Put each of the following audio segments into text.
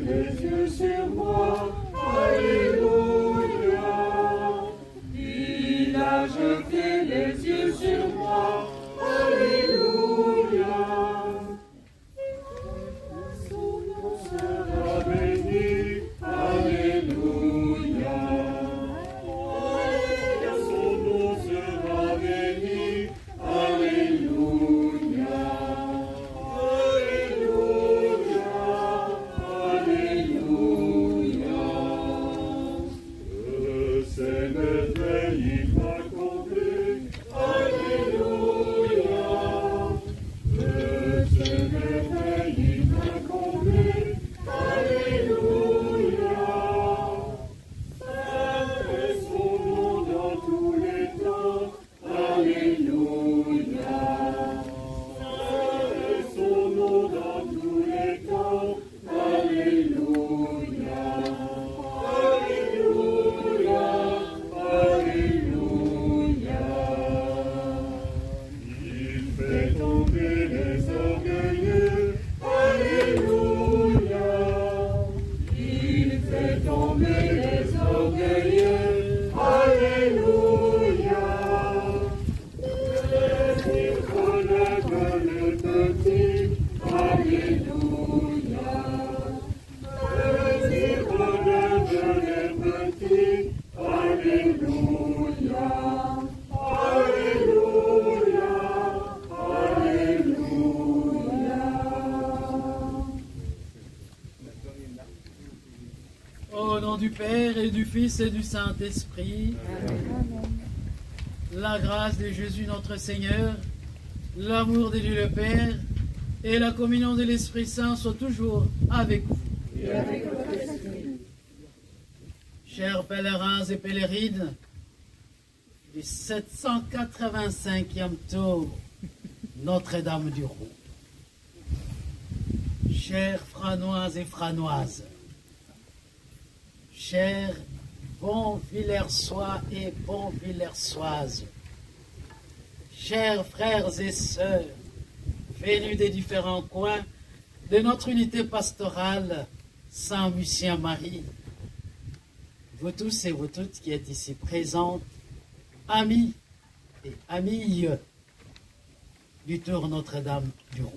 les yeux sur moi, Alléluia. Il a jeté les yeux sur moi, Alléluia. Son nom sera béni, Alléluia. Son nom sera béni, Alléluia. Alléluia, Alléluia. Ces merveilles il m'a comblé, Alléluia. Ces merveilles il m'a comblé, Alléluia. Et son nom dans tous les temps, Alléluia. Et son nom dans tous les temps, Alléluia. Alléluia, Alléluia. Il fait tomber les orgueilleux, Alléluia. Il fait tomber les orgueilleux, Alléluia. Il relève les petits, Alléluia. Il relève les petits, Alléluia. Alléluia, Alléluia. Au nom du Père et du Fils et du Saint-Esprit, la grâce de Jésus notre Seigneur, l'amour de Dieu le Père et la communion de l'Esprit Saint soient toujours avec vous. Chers pèlerins et pèlerines du 785e tour Notre-Dame du Roux, chers franoises et franoises, chers bons Villersois et bons Villersoises, chers frères et sœurs venus des différents coins de notre unité pastorale Saint-Lucien-Marie, vous tous et vous toutes qui êtes ici présentes, amis et amilles du Tour Notre-Dame du Roux.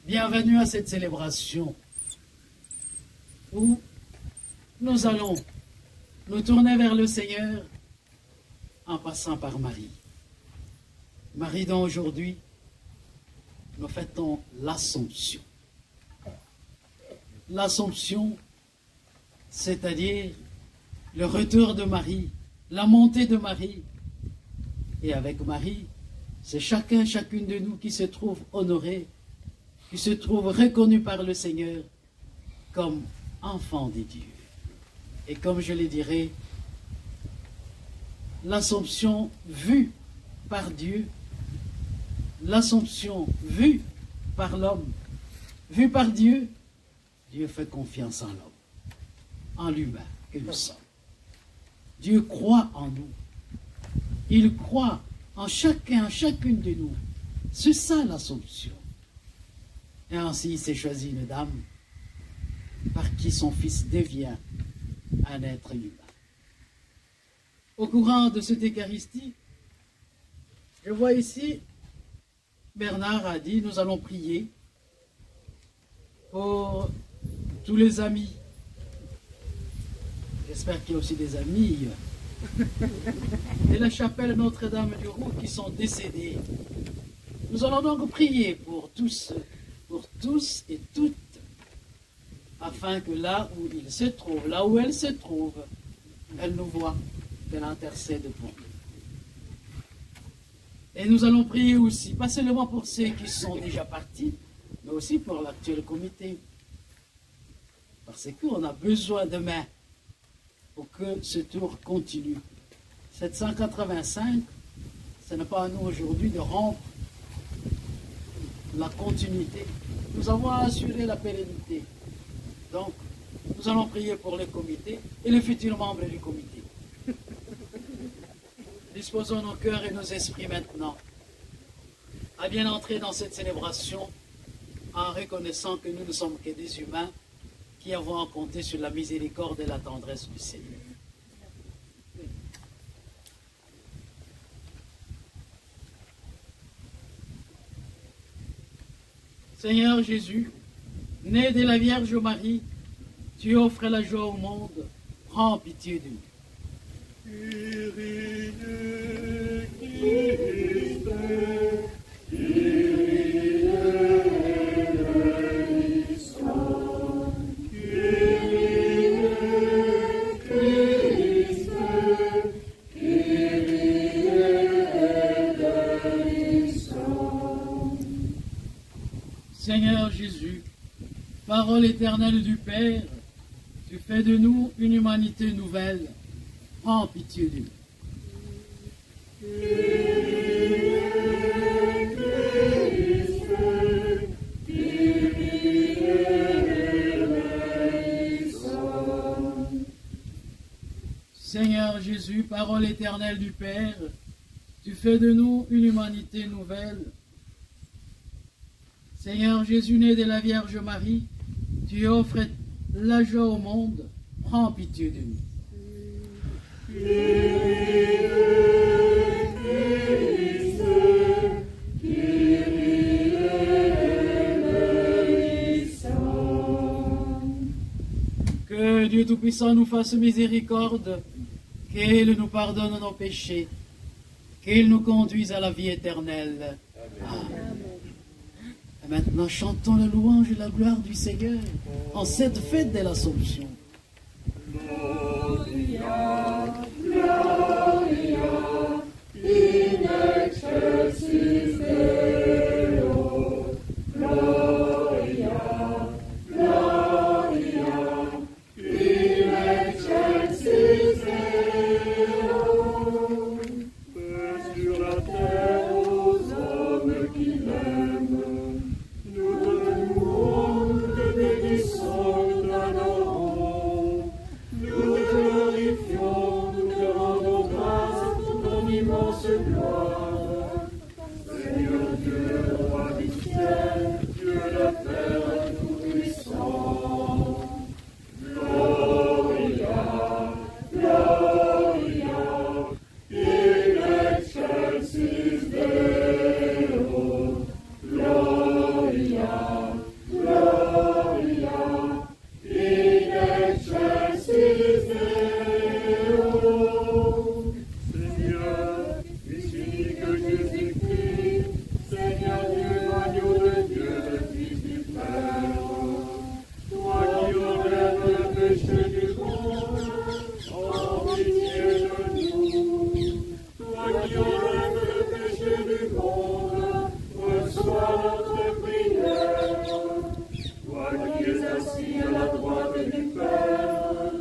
Bienvenue à cette célébration où nous allons nous tourner vers le Seigneur en passant par Marie. Marie dont aujourd'hui nous fêtons l'Assomption. L'Assomption, c'est-à-dire le retour de Marie, la montée de Marie. Et avec Marie, c'est chacune de nous qui se trouve honoré, qui se trouve reconnu par le Seigneur comme enfant de Dieu. Et comme je le dirais, l'Assomption vue par Dieu, l'Assomption vue par l'homme, vue par Dieu, Dieu fait confiance en l'homme, en l'humain que nous sommes. Dieu croit en nous. Il croit en chacune de nous. C'est ça l'Assomption. Et ainsi, il s'est choisi une dame par qui son fils devient un être humain. Au courant de cette Eucharistie, je vois ici, Bernard a dit, nous allons prier pour tous les amis. J'espère qu'il y a aussi des amis de la chapelle Notre-Dame du Roux qui sont décédés. Nous allons donc prier pour tous et toutes, afin que là où ils se trouvent, là où elles se trouvent, elles nous voient, qu'elles intercèdent pour nous. Et nous allons prier aussi, pas seulement pour ceux qui sont déjà partis, mais aussi pour l'actuel comité. Parce qu'on a besoin de main pour que ce tour continue. 785, ce n'est pas à nous aujourd'hui de rompre la continuité. Nous avons assuré la pérennité. Donc, nous allons prier pour le comité et les futurs membres du comité. Disposons nos cœurs et nos esprits maintenant à bien entrer dans cette célébration en reconnaissant que nous ne sommes que des humains qui avons à compter sur la miséricorde et la tendresse du Seigneur. Seigneur Jésus, né de la Vierge Marie, tu offres la joie au monde, prends pitié de nous. Seigneur Jésus, parole éternelle du Père, tu fais de nous une humanité nouvelle. Prends pitié de nous. Seigneur Jésus, parole éternelle du Père, tu fais de nous une humanité nouvelle. Seigneur Jésus, né de la Vierge Marie, tu offres la joie au monde, prends pitié de nous. Que Dieu Tout-Puissant nous fasse miséricorde, qu'il nous pardonne nos péchés, qu'il nous conduise à la vie éternelle. Amen. Et maintenant, chantons la louange et la gloire du Seigneur en cette fête de l'Assomption. Gloria, Gloria, in excelsis Deo. Gloria, Gloria, in excelsis Deo. Paix sur la terre aux hommes qui l'aiment. Nous te louons, te bénissons, nous t'adorons. Nous te glorifions, nous te rendons grâce pour ton immense gloire. Seigneur Dieu, roi du ciel, Dieu le Père Tout-Puissant. Gloria, Gloria, in excelsis Deo. Gloria, Gloria, in excelsis Deo. Seigneur, ici que Jésus-Christ, Seigneur Dieu, agneau de Dieu, le Fils du Père, toi qui enlèves le péché du monde, en pitié de nous. Toi qui enlèves le péché du monde, reçois notre prière. Toi qui es assis à la droite du Père,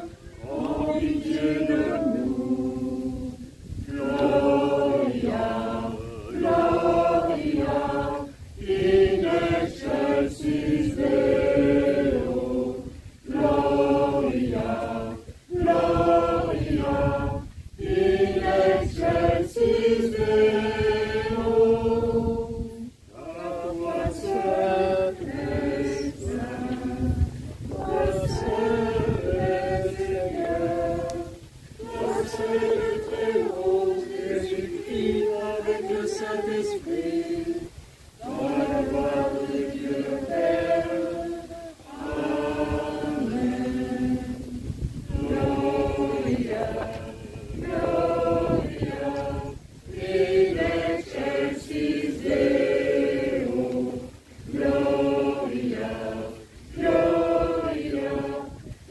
en pitié de nous. Gloria, Gloria, in excelsis Deo. Gloria, Gloria, in excelsis Deo. À toi seul est saint, toi seul est Seigneur, toi seul est très haut, Jésus-Christ avec le Saint-Esprit, dans la gloire de Dieu le Père. Amen. Gloria, Gloria, in excelsis Deo. Gloria, Gloria,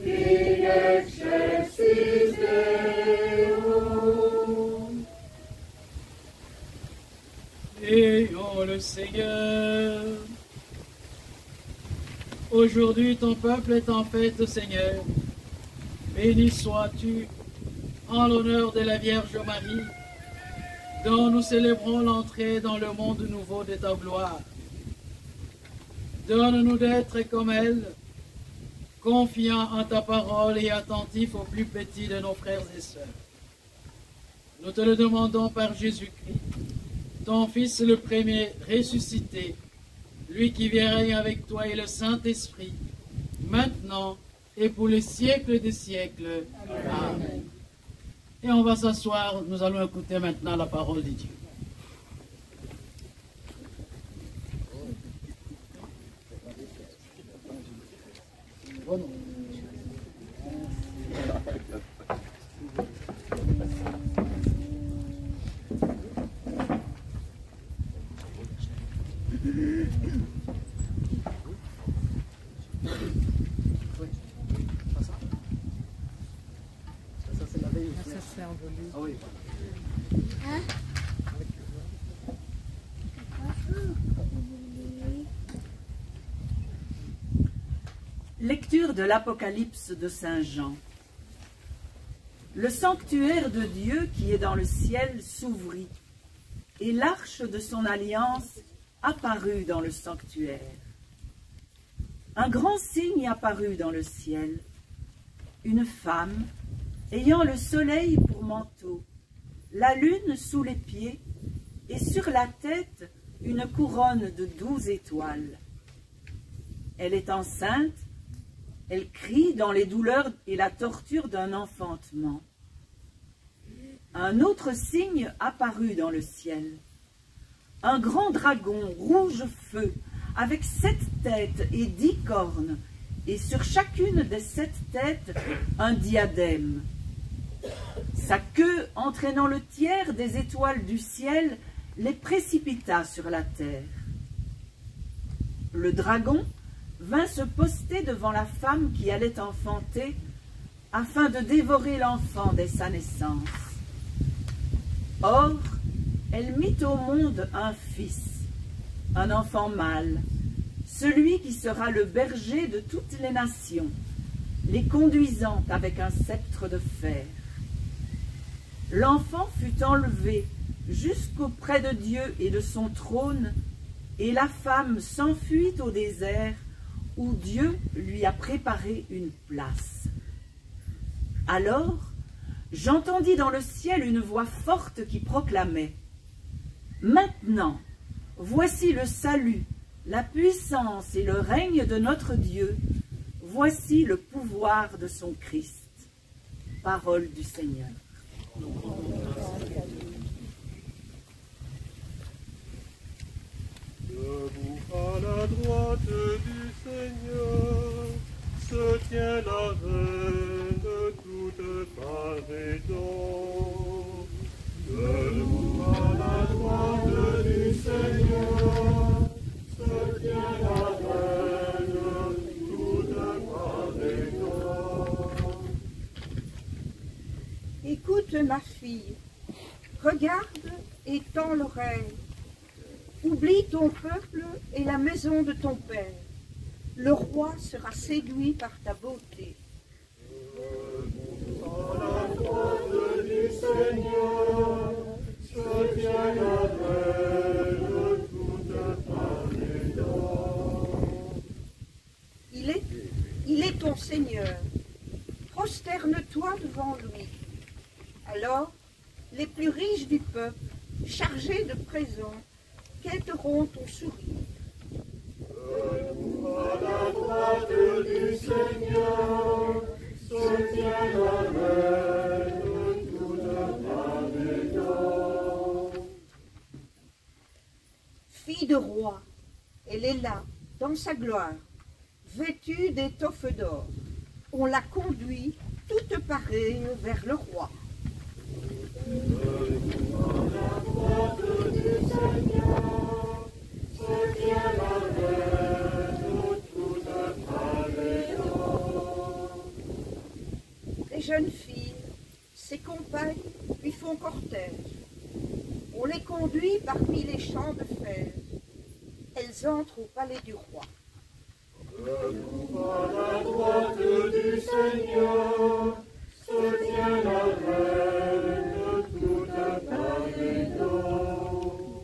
in excelsis Deo. Ayons le Seigneur. Aujourd'hui, ton peuple est en fête, Seigneur. Béni sois-tu en l'honneur de la Vierge Marie, dont nous célébrons l'entrée dans le monde nouveau de ta gloire. Donne-nous d'être comme elle, confiants en ta parole et attentifs aux plus petits de nos frères et sœurs. Nous te le demandons par Jésus-Christ, ton Fils le premier ressuscité, lui qui vient régner avec toi et le Saint-Esprit, maintenant et pour les siècles des siècles. Amen. Et on va s'asseoir, nous allons écouter maintenant la parole de Dieu. Lecture de l'Apocalypse de Saint Jean. Le sanctuaire de Dieu qui est dans le ciel s'ouvrit, et l'arche de son alliance apparut dans le sanctuaire. Un grand signe apparut dans le ciel, une femme ayant le soleil pour manteau, la lune sous les pieds, et sur la tête une couronne de 12 étoiles. Elle est enceinte. Elle crie dans les douleurs et la torture d'un enfantement. Un autre signe apparut dans le ciel. Un grand dragon rouge feu, avec 7 têtes et 10 cornes, et sur chacune des 7 têtes, un diadème. Sa queue, entraînant le tiers des étoiles du ciel, les précipita sur la terre. Le dragon vint se poster devant la femme qui allait enfanter, afin de dévorer l'enfant dès sa naissance. Or, elle mit au monde un fils, un enfant mâle, celui qui sera le berger de toutes les nations, les conduisant avec un sceptre de fer. L'enfant fut enlevé jusqu'auprès de Dieu et de son trône, et la femme s'enfuit au désert, où Dieu lui a préparé une place. Alors, j'entendis dans le ciel une voix forte qui proclamait « Maintenant, voici le salut, la puissance et le règne de notre Dieu, voici le pouvoir de son Christ. » Parole du Seigneur. Debout à la droite du Seigneur, se tient la reine toute parée d'or. Debout à la droite du Seigneur, se tient la reine toute parée d'or. Écoute ma fille, regarde et tends l'oreille. Oublie ton peuple et la maison de ton père. Le roi sera séduit par ta beauté. À la droite du Seigneur, se tient la reine toute parée d'or. Il est ton Seigneur. Prosterne-toi devant lui. Alors, les plus riches du peuple, chargés de présents, quêteront ton sourire. À la droite du Seigneur, se tient la reine toute parée d'or. Fille de roi, elle est là, dans sa gloire, vêtue d'étoffes d'or. On la conduit, toute parée, vers le roi. À la droite du Seigneur, se tient la reine toute parée d'or. Les jeunes filles, ses compagnes, lui font cortège. On les conduit parmi les champs de fer. Elles entrent au palais du roi. À la droite du Seigneur, se tient la reine toute parée d'or.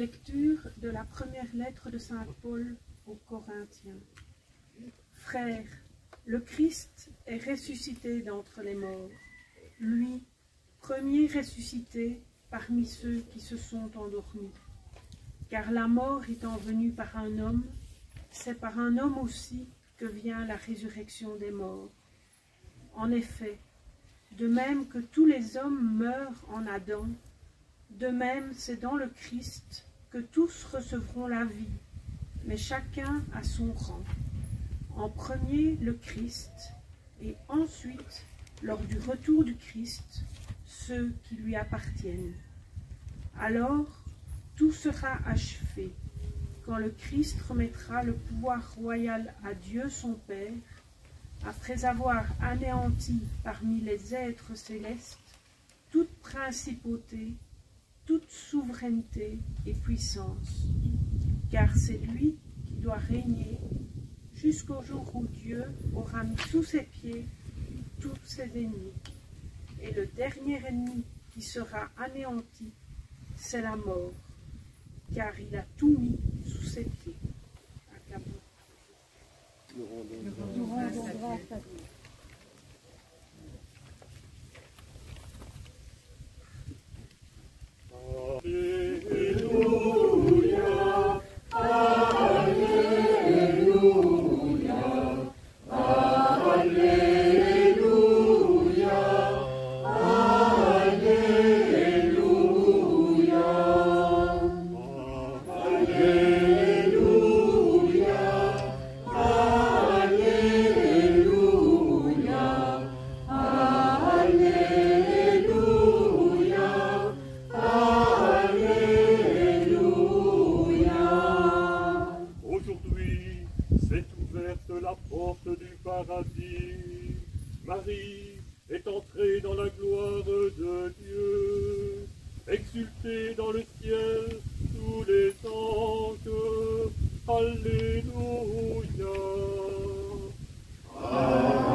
Lecture de la première lettre de Saint Paul aux Corinthiens. Frères, le Christ est ressuscité d'entre les morts, lui, premier ressuscité parmi ceux qui se sont endormis. Car la mort étant venue par un homme, c'est par un homme aussi que vient la résurrection des morts. En effet, de même que tous les hommes meurent en Adam, de même c'est dans le Christ que tous recevront la vie, mais chacun à son rang. En premier le Christ, et ensuite, lors du retour du Christ, ceux qui lui appartiennent. Alors, tout sera achevé, quand le Christ remettra le pouvoir royal à Dieu son Père, après avoir anéanti parmi les êtres célestes toute principauté, toute souveraineté et puissance, car c'est lui qui doit régner jusqu'au jour où Dieu aura mis sous ses pieds tous ses ennemis. Et le dernier ennemi qui sera anéanti, c'est la mort, car il a tout mis sous ses pieds. Nous rendons grâce à Dieu. Marie est entrée dans la gloire de Dieu. Exultez dans le ciel tous les anges. Alléluia.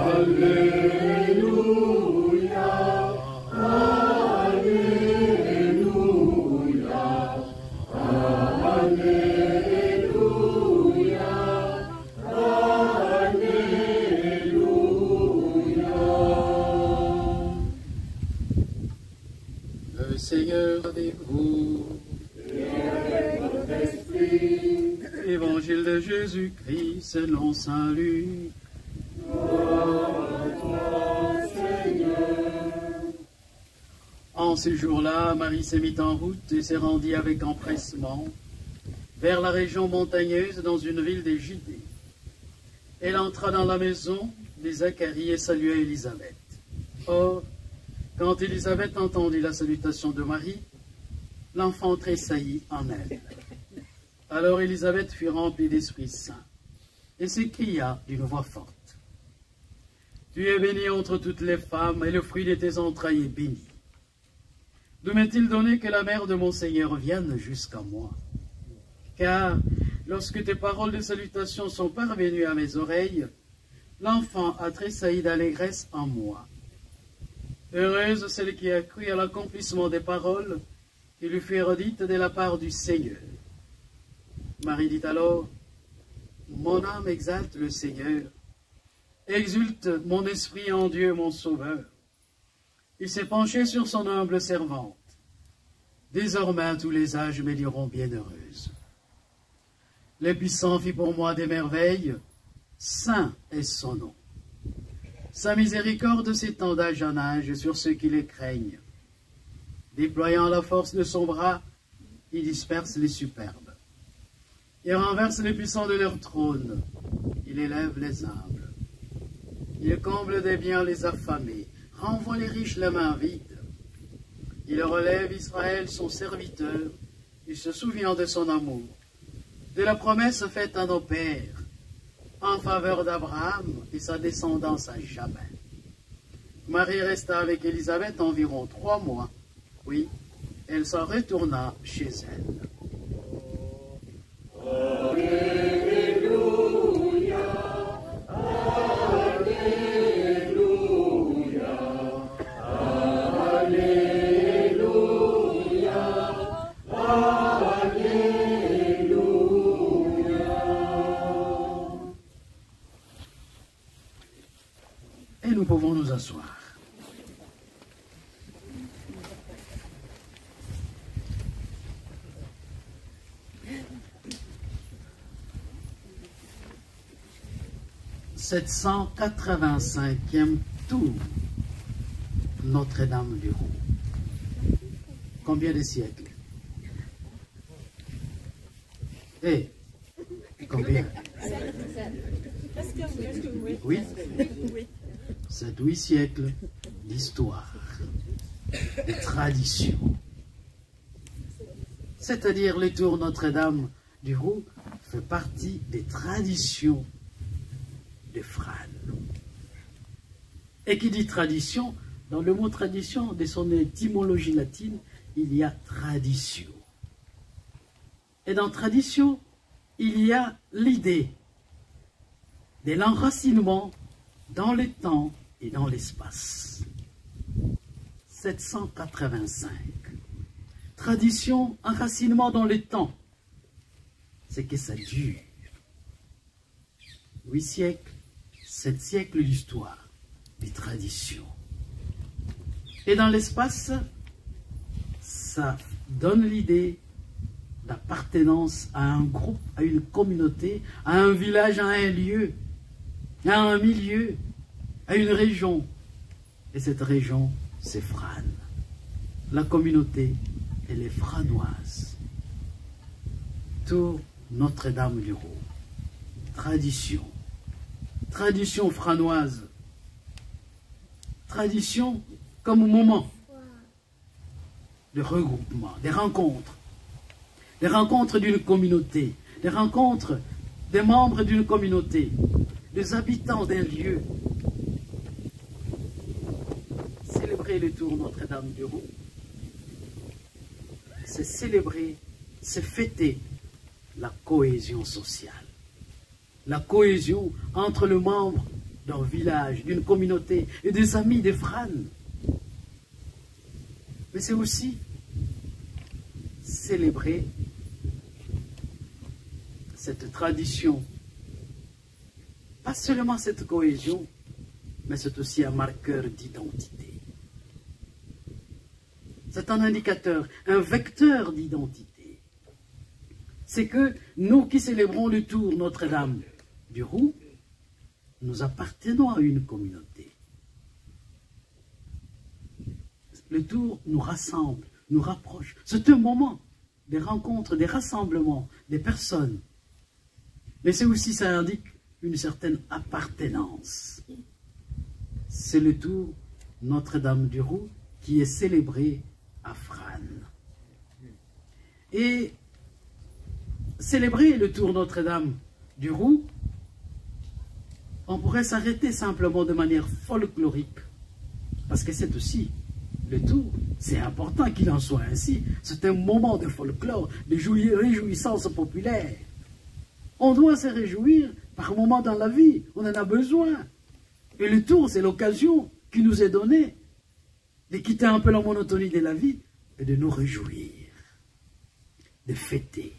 Alléluia. Alléluia. Le Seigneur avec vous. Et avec votre esprit. Évangile de Jésus-Christ selon saint Luc. En ce jour-là, Marie s'est mise en route et s'est rendue avec empressement vers la région montagneuse dans une ville des Judées. Elle entra dans la maison de Zacharie et salua Élisabeth. Or, quand Élisabeth entendit la salutation de Marie, l'enfant tressaillit en elle. Alors Élisabeth fut remplie d'Esprit Saint et s'écria d'une voix forte. Tu es bénie entre toutes les femmes, et le fruit de tes entrailles est béni. D'où m'est-il donné que la mère de mon Seigneur vienne jusqu'à moi? Car lorsque tes paroles de salutation sont parvenues à mes oreilles, l'enfant a tressailli d'allégresse en moi. Heureuse celle qui a cru à l'accomplissement des paroles qui lui furent dites de la part du Seigneur. Marie dit alors, mon âme exalte le Seigneur, exulte mon esprit en Dieu mon Sauveur. Il s'est penché sur son humble servante. Désormais à tous les âges me diront bienheureuse. Le puissant fit pour moi des merveilles, saint est son nom. Sa miséricorde s'étend d'âge en âge sur ceux qui le craignent. Déployant la force de son bras, il disperse les superbes. Il renverse les puissants de leur trône. Il élève les humbles. Il comble des biens les affamés, renvoie les riches la main vide. Il relève Israël, son serviteur. Il se souvient de son amour, de la promesse faite à nos pères, en faveur d'Abraham et sa descendance à jamais. Marie resta avec Élisabeth environ 3 mois. Oui, elle s'en retourna chez elle. Alléluia. Alléluia. Alléluia. Alléluia. Et nous pouvons nous asseoir. « 785e tour, Notre-Dame du Roux. » Combien de siècles? Eh, combien? Oui. 7-8 siècles d'histoire, de tradition. C'est-à-dire le tour Notre-Dame du Roux fait partie des traditions de Frane. Et qui dit tradition, dans le mot tradition, de son étymologie latine, il y a tradition. Et dans tradition, il y a l'idée de l'enracinement dans le temps et dans l'espace. 785. Tradition, enracinement dans le temps. C'est que ça dure. 8 siècles, 7 siècles d'histoire, de tradition. Et dans l'espace, ça donne l'idée d'appartenance à un groupe, à une communauté, à un village, à un lieu, à un milieu, à une région. Et cette région, c'est Frane. La communauté, elle est franoise. Tour Notre-Dame du Roux. Tradition. Tradition franoise. Tradition comme moment de regroupement, des rencontres d'une communauté, des rencontres des membres d'une communauté, des habitants d'un lieu. Célébrer le tour Notre-Dame du Roux, c'est célébrer, c'est fêter la cohésion sociale, la cohésion entre le membre d'un village, d'une communauté et des amis des Frane. Mais c'est aussi célébrer cette tradition. Pas seulement cette cohésion, mais c'est aussi un marqueur d'identité. C'est un indicateur, un vecteur d'identité. C'est que nous qui célébrons le tour Notre-Dame du Roux, nous appartenons à une communauté. Le tour nous rassemble, nous rapproche. C'est un moment des rencontres, des rassemblements, des personnes. Mais c'est aussi, ça indique une certaine appartenance. C'est le tour Notre-Dame du Roux qui est célébré à Frane. Et célébrer le tour Notre-Dame du Roux, on pourrait s'arrêter simplement de manière folklorique, parce que c'est aussi le tour, c'est important qu'il en soit ainsi. C'est un moment de folklore, de réjouissance populaire. On doit se réjouir par moment dans la vie, on en a besoin. Et le tour, c'est l'occasion qui nous est donnée de quitter un peu la monotonie de la vie et de nous réjouir, de fêter.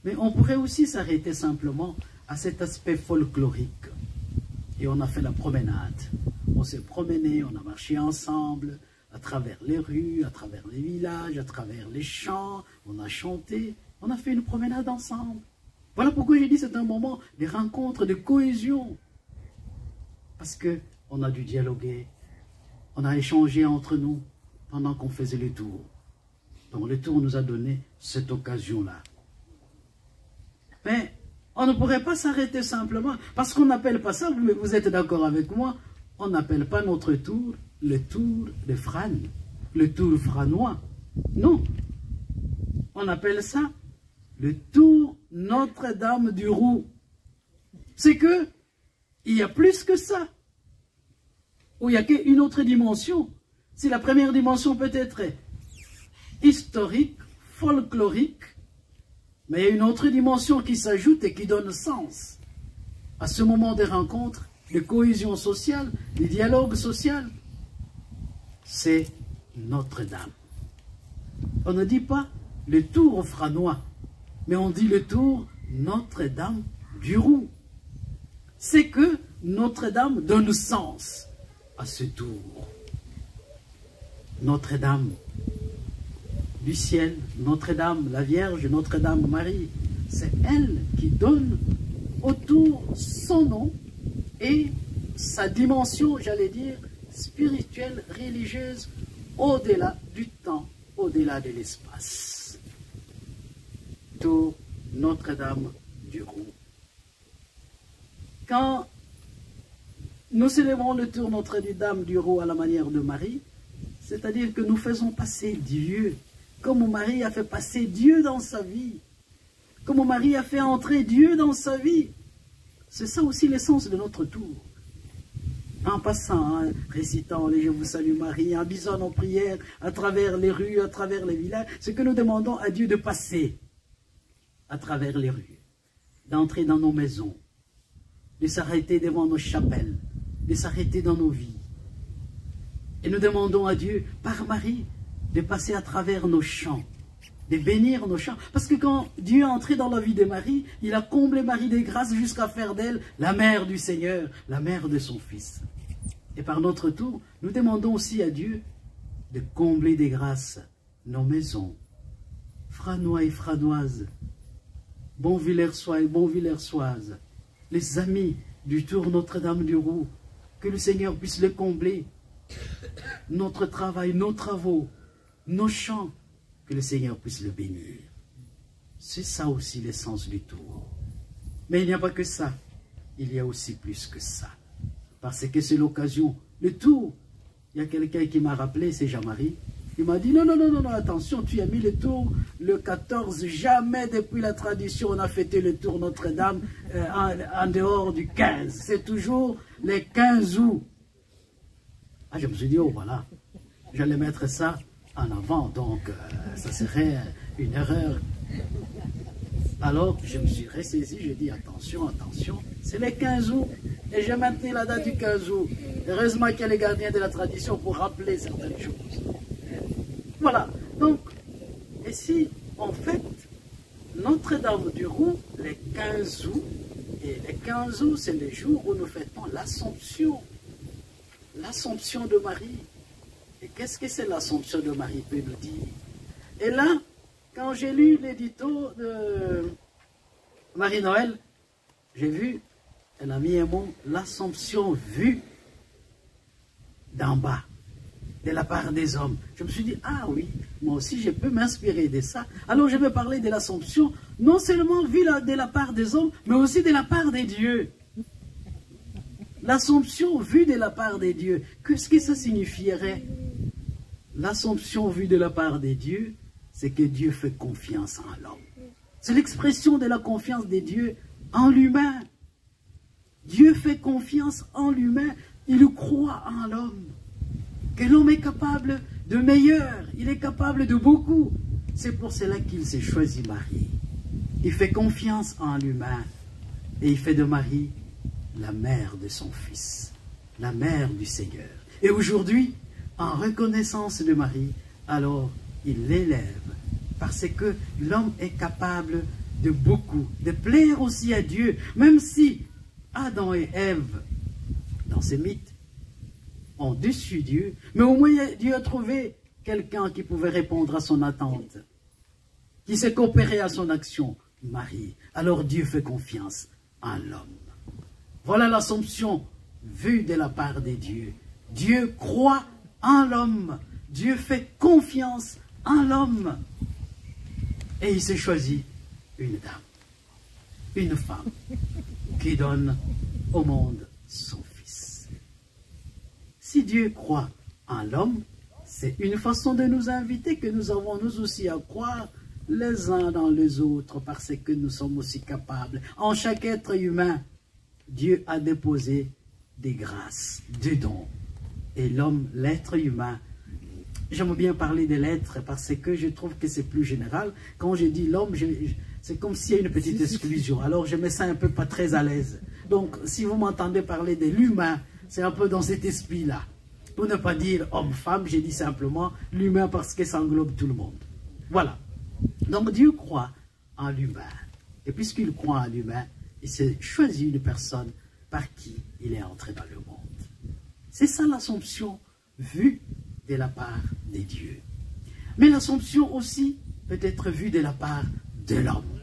Mais on pourrait aussi s'arrêter simplement à cet aspect folklorique. Et on a fait la promenade. On s'est promené, on a marché ensemble, à travers les rues, à travers les villages, à travers les champs, on a chanté, on a fait une promenade ensemble. Voilà pourquoi j'ai dit c'est un moment de rencontre, de cohésion. Parce qu'on a dû dialoguer, on a échangé entre nous pendant qu'on faisait le tour. Donc le tour nous a donné cette occasion-là. Mais on ne pourrait pas s'arrêter simplement, parce qu'on n'appelle pas ça, vous êtes d'accord avec moi, on n'appelle pas notre tour le tour de Frane, le tour franois. Non, on appelle ça le tour Notre-Dame du Roux. C'est que il y a plus que ça, où il n'y a qu'une autre dimension. Si la première dimension peut être historique, folklorique, mais il y a une autre dimension qui s'ajoute et qui donne sens à ce moment de rencontre, de cohésion sociale, de dialogue social. C'est Notre-Dame. On ne dit pas le tour franois, mais on dit le tour Notre-Dame du Roux. C'est que Notre-Dame donne sens à ce tour. Notre-Dame du ciel, Notre-Dame la Vierge, Notre-Dame Marie, c'est elle qui donne au tour son nom et sa dimension, j'allais dire, spirituelle, religieuse, au-delà du temps, au-delà de l'espace. Tour Notre-Dame du Roux. Quand nous célébrons le tour Notre-Dame du Roux à la manière de Marie, c'est-à-dire que nous faisons passer Dieu, comme Marie a fait passer Dieu dans sa vie, comme Marie a fait entrer Dieu dans sa vie. C'est ça aussi l'essence de notre tour. En passant, en récitant les « Je vous salue Marie », en bisonnant nos prières à travers les rues, à travers les villages, ce que nous demandons à Dieu de passer à travers les rues, d'entrer dans nos maisons, de s'arrêter devant nos chapelles, de s'arrêter dans nos vies. Et nous demandons à Dieu, par Marie, de passer à travers nos champs, de bénir nos champs. Parce que quand Dieu est entré dans la vie de Marie, il a comblé Marie des grâces jusqu'à faire d'elle la mère du Seigneur, la mère de son Fils. Et par notre tour, nous demandons aussi à Dieu de combler des grâces nos maisons. Franois et franoises, Bonvillersois et Bonvillersoises, les amis du tour Notre-Dame du Roux, que le Seigneur puisse les combler. Notre travail, nos travaux, nos champs, que le Seigneur puisse le bénir. C'est ça aussi l'essence du tour. Mais il n'y a pas que ça, il y a aussi plus que ça. Parce que c'est l'occasion, le tour. Il y a quelqu'un qui m'a rappelé, c'est Jean-Marie. Il m'a dit, non, attention, tu as mis le tour le 14, jamais depuis la tradition on a fêté le tour Notre-Dame en dehors du 15. C'est toujours les 15 août. Ah, je me suis dit, oh voilà, j'allais mettre ça en avant, donc ça serait une erreur. Alors je me suis ressaisi, j'ai dit attention, c'est les 15 août, et j'ai maintenu la date du 15 août. Heureusement qu'il y a les gardiens de la tradition pour rappeler certaines choses. Voilà, donc, et si en fait, Notre-Dame du Roux, les 15 août, et les 15 août, c'est le jour où nous fêtons l'Assomption de Marie. Et qu'est-ce que c'est l'Assomption de Marie, peut nous dire? Et là, quand j'ai lu l'édito de Marie-Noël, j'ai vu, elle a mis un mot, l'Assomption vue d'en bas, de la part des hommes. Je me suis dit, ah oui, moi aussi je peux m'inspirer de ça. Alors je vais parler de l'Assomption, non seulement vue de la part des hommes, mais aussi de la part des dieux. L'Assomption vue de la part des dieux, qu'est-ce que ça signifierait? L'Assomption vue de la part des dieux, c'est que Dieu fait confiance en l'homme. C'est l'expression de la confiance des dieux en l'humain. Dieu fait confiance en l'humain, il croit en l'homme. Que l'homme est capable de meilleur, il est capable de beaucoup. C'est pour cela qu'il s'est choisi Marie. Il fait confiance en l'humain et il fait de Marie la mère de son Fils, la mère du Seigneur. Et aujourd'hui, en reconnaissance de Marie, alors il l'élève, parce que l'homme est capable de beaucoup, de plaire aussi à Dieu, même si Adam et Ève, dans ces mythes, ont déçu Dieu, mais au moins Dieu a trouvé quelqu'un qui pouvait répondre à son attente, qui s'est coopéré à son action, Marie. Alors Dieu fait confiance en l'homme. Voilà l'Assomption vue de la part des dieux. Dieu croit en l'homme. Dieu fait confiance en l'homme. Et il s'est choisi une dame, une femme, qui donne au monde son Fils. Si Dieu croit en l'homme, c'est une façon de nous inviter que nous avons nous aussi à croire les uns dans les autres, parce que nous sommes aussi capables. En chaque être humain, Dieu a déposé des grâces, des dons. Et l'homme, l'être humain, j'aime bien parler de l'être parce que je trouve que c'est plus général. Quand je dis l'homme, c'est comme s'il y a une petite exclusion. Alors je me sens un peu pas très à l'aise. Donc si vous m'entendez parler de l'humain, c'est un peu dans cet esprit-là. Pour ne pas dire homme-femme, j'ai dit simplement l'humain parce que ça englobe tout le monde. Voilà. Donc Dieu croit en l'humain. Et puisqu'il croit en l'humain, il s'est choisi une personne par qui il est entré dans le monde. C'est ça l'Assomption vue de la part des dieux. Mais l'Assomption aussi peut être vue de la part de l'homme.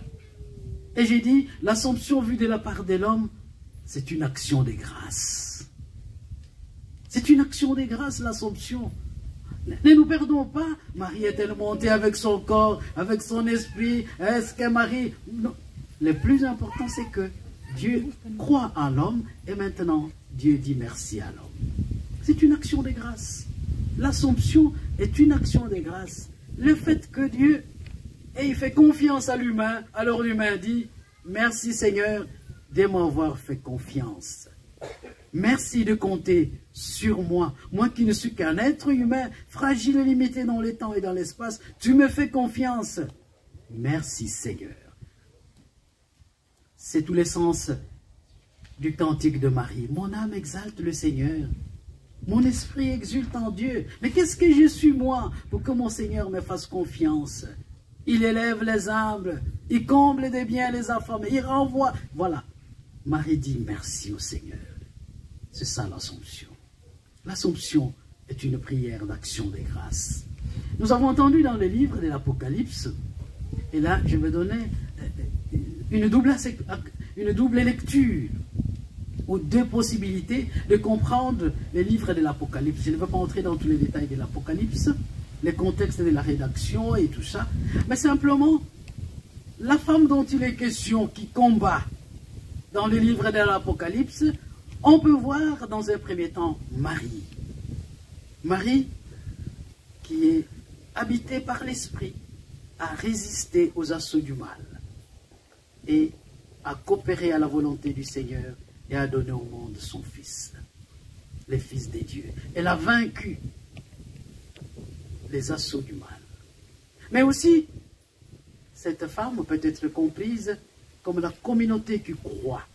Et j'ai dit, l'Assomption vue de la part de l'homme, c'est une action de grâce. C'est une action de grâce, l'Assomption. Ne nous perdons pas, Marie est-elle montée avec son corps, avec son esprit, est-ce que Marie... Non. Le plus important, c'est que Dieu croit en l'homme et maintenant Dieu dit merci à l'homme. C'est une action de grâce. L'Assomption est une action de grâce. Le fait que Dieu ait fait confiance à l'humain, alors l'humain dit « Merci Seigneur de m'avoir fait confiance. Merci de compter sur moi. Moi qui ne suis qu'un être humain, fragile et limité dans le temps et dans l'espace, tu me fais confiance. Merci Seigneur. » C'est tout l'essence du cantique de Marie. Mon âme exalte le Seigneur. Mon esprit exulte en Dieu. Mais qu'est-ce que je suis moi pour que mon Seigneur me fasse confiance? Il élève les humbles, il comble des biens les affamés, il renvoie. Voilà. Marie dit merci au Seigneur. C'est ça l'Assomption. L'Assomption est une prière d'action de grâce. Nous avons entendu dans le livre de l'Apocalypse, et là je vais donner une double lecture, ou deux possibilités de comprendre les livres de l'Apocalypse. Je ne veux pas entrer dans tous les détails de l'Apocalypse, les contextes de la rédaction et tout ça, mais simplement, la femme dont il est question qui combat dans les livres de l'Apocalypse, on peut voir dans un premier temps Marie. Marie qui est habitée par l'Esprit, a résisté aux assauts du mal et a coopéré à la volonté du Seigneur et a donné au monde son Fils, le Fils des dieux. Elle a vaincu les assauts du mal. Mais aussi, cette femme peut être comprise comme la communauté qui croit,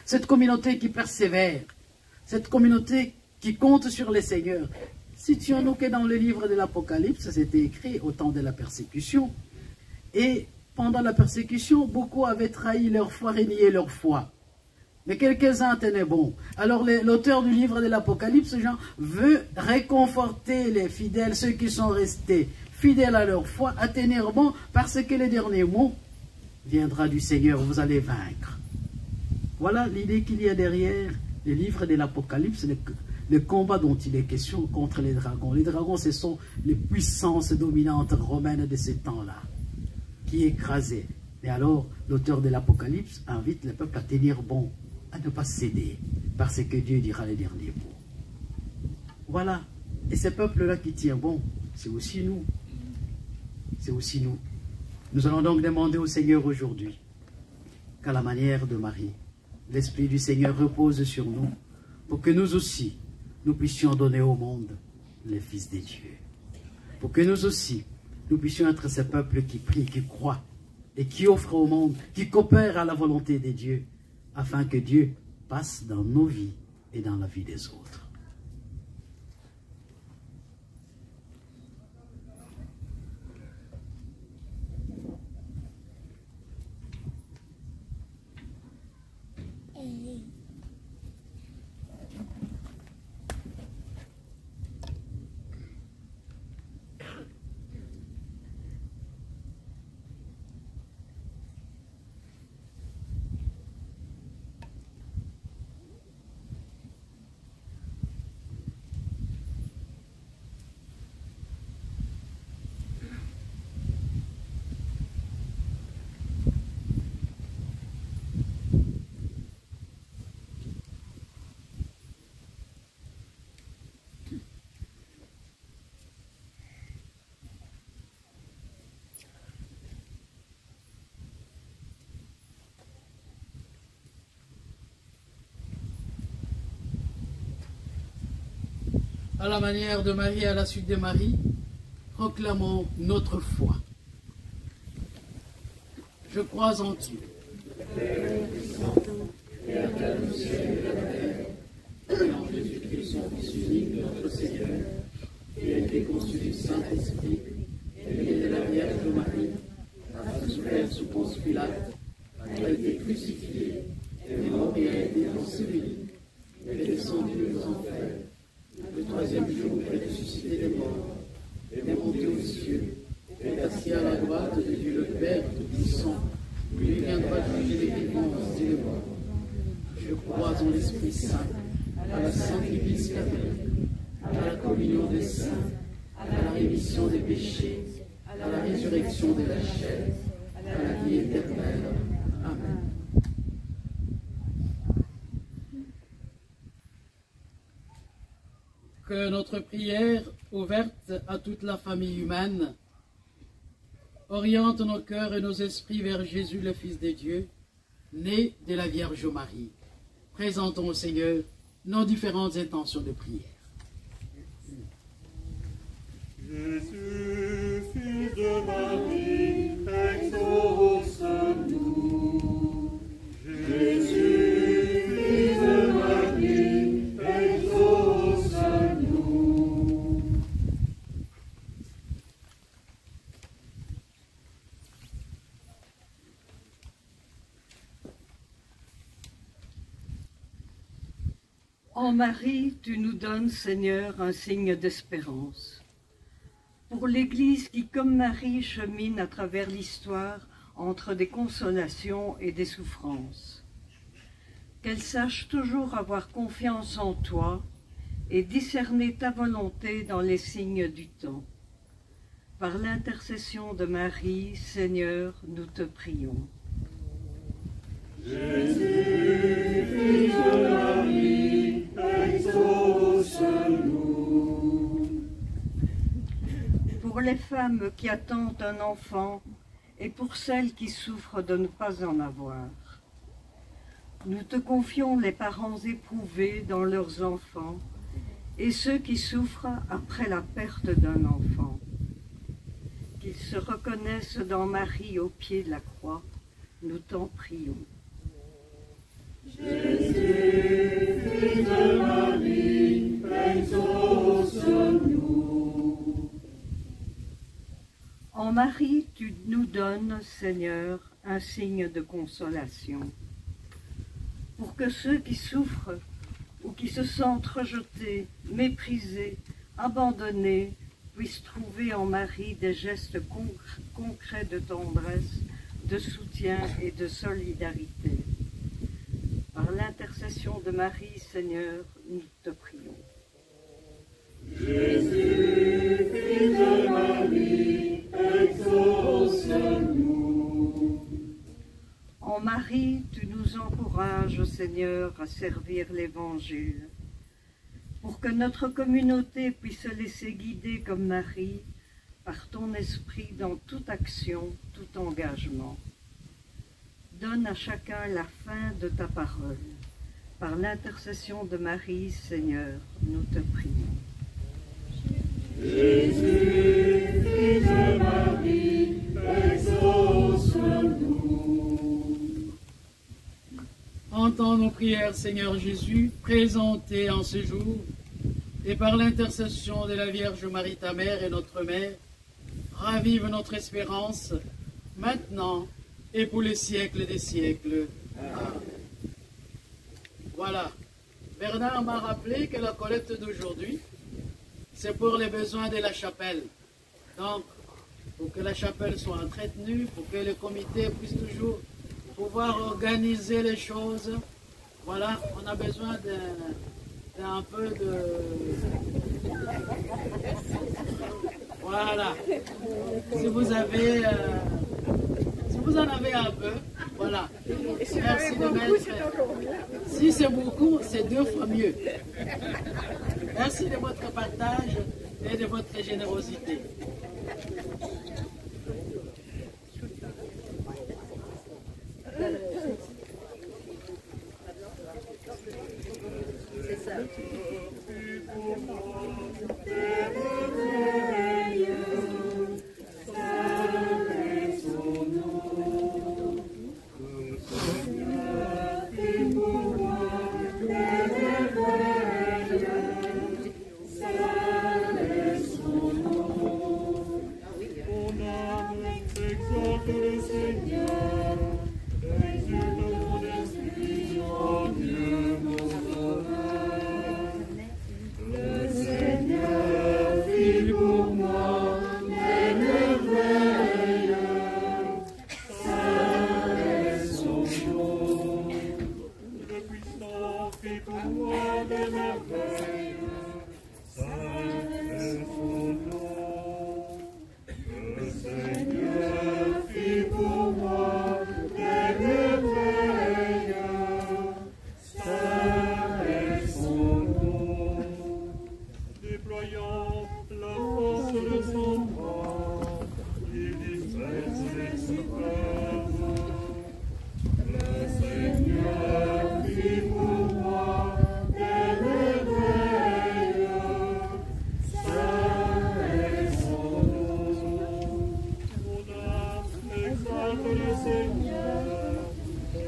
cette communauté qui persévère, cette communauté qui compte sur le Seigneur. Situons-nous que dans le livre de l'Apocalypse, c'était écrit au temps de la persécution, et pendant la persécution, beaucoup avaient trahi leur foi, renié leur foi. Mais quelques-uns tenaient bon. Alors l'auteur du livre de l'Apocalypse, Jean, veut réconforter les fidèles, ceux qui sont restés fidèles à leur foi, à tenir bon, parce que le dernier mot viendra du Seigneur, vous allez vaincre. Voilà l'idée qu'il y a derrière le livre de l'Apocalypse, le combat dont il est question contre les dragons. Les dragons, ce sont les puissances dominantes romaines de ce temps-là, qui écrasaient. Et alors, l'auteur de l'Apocalypse invite le peuple à tenir bon, à ne pas céder, parce que Dieu dira les derniers mots. Voilà. Et ce peuple-là qui tient bon, c'est aussi nous. C'est aussi nous. Nous allons donc demander au Seigneur aujourd'hui qu'à la manière de Marie, l'Esprit du Seigneur repose sur nous, pour que nous aussi, nous puissions donner au monde les fils des dieux. Pour que nous aussi, nous puissions être ces peuples qui prient, qui croient, et qui offrent au monde, qui coopèrent à la volonté des dieux, afin que Dieu passe dans nos vies et dans la vie des autres. À la manière de Marie, à la suite de Marie, proclamons notre foi. Je crois en Dieu. Créateur du ciel et de la terre, et en Jésus-Christ, son Fils unique, notre Seigneur, qui a été conçu du Saint-Esprit, et de la Vierge Marie, a souffert sous Ponce Pilate, a été crucifié, est mort et a été ensevelé. descendu aux enfers, le troisième jour est ressuscité des morts, est monté aux cieux, est assis à la droite de Dieu le Père Tout-Puissant, lui viendra juger les vivants et les morts. Je crois en l'Esprit Saint, à la Sainte Église catholique, à la communion des saints, à la rémission des péchés, à la résurrection de la chair, à la vie éternelle. Amen. Que notre prière, ouverte à toute la famille humaine, oriente nos cœurs et nos esprits vers Jésus, le Fils de Dieu, né de la Vierge Marie. Présentons au Seigneur nos différentes intentions de prière. Jésus, Fils de Marie, exauce-nous. Jésus, Fils de Marie, exauce-nous. En Marie, tu nous donnes, Seigneur, un signe d'espérance. Pour l'Église qui, comme Marie, chemine à travers l'histoire entre des consolations et des souffrances. Qu'elle sache toujours avoir confiance en toi et discerner ta volonté dans les signes du temps. Par l'intercession de Marie, Seigneur, nous te prions. Jésus, Fils de Marie, exauce-nous. Pour les femmes qui attendent un enfant et pour celles qui souffrent de ne pas en avoir. Nous te confions les parents éprouvés dans leurs enfants et ceux qui souffrent après la perte d'un enfant. Qu'ils se reconnaissent dans Marie au pied de la croix, nous t'en prions. Jésus, Fils de Marie, exauce-nous. En Marie, tu nous donnes, Seigneur, un signe de consolation. Pour que ceux qui souffrent ou qui se sentent rejetés, méprisés, abandonnés, puissent trouver en Marie des gestes concrets de tendresse, de soutien et de solidarité. Par l'intercession de Marie, Seigneur, nous te prions. Jésus, Fils de Marie, exauce-nous. En Marie, tu nous encourages, Seigneur, à servir l'Évangile. Pour que notre communauté puisse se laisser guider comme Marie, par ton esprit dans toute action, tout engagement. Donne à chacun la fin de ta parole. Par l'intercession de Marie, Seigneur, nous te prions. Jésus, Fils de Marie, exauce-nous. Entends nos prières, Seigneur Jésus, présentées en ce jour, et par l'intercession de la Vierge Marie, ta mère et notre mère, ravive notre espérance, maintenant et pour les siècles des siècles. Amen. Voilà. Bernard m'a rappelé que la collecte d'aujourd'hui, c'est pour les besoins de la chapelle. Donc, pour que la chapelle soit entretenue, pour que le comité puisse toujours pouvoir organiser les choses, voilà, on a besoin d'un peu de... Voilà. Si vous en avez un peu, voilà. Merci de mettre. Si c'est beaucoup, c'est 2 fois mieux. Merci de votre partage et de votre générosité. C'est ça. Seigneur fit pour moi des merveilles, saint est son nom. Le Seigneur fit pour moi des merveilles, saint est son nom. Déployant la force de son bras, il disperse les épreuves. Le Seigneur fit pour moi des merveilles, saint est son nom. Mon âme exalte le Seigneur,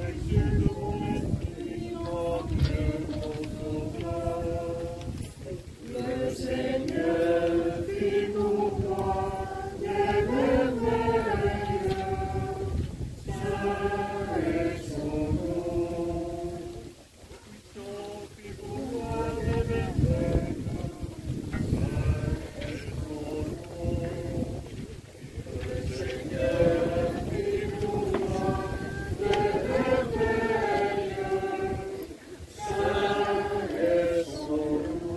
exulte mon esprit en Dieu mon Sauveur. Le Seigneur fit pour moi des merveilles, saint est son nom. Puissant fit pour moi des merveilles, saint est son nom. Le Seigneur fit pour moi des merveilles, saint est son nom.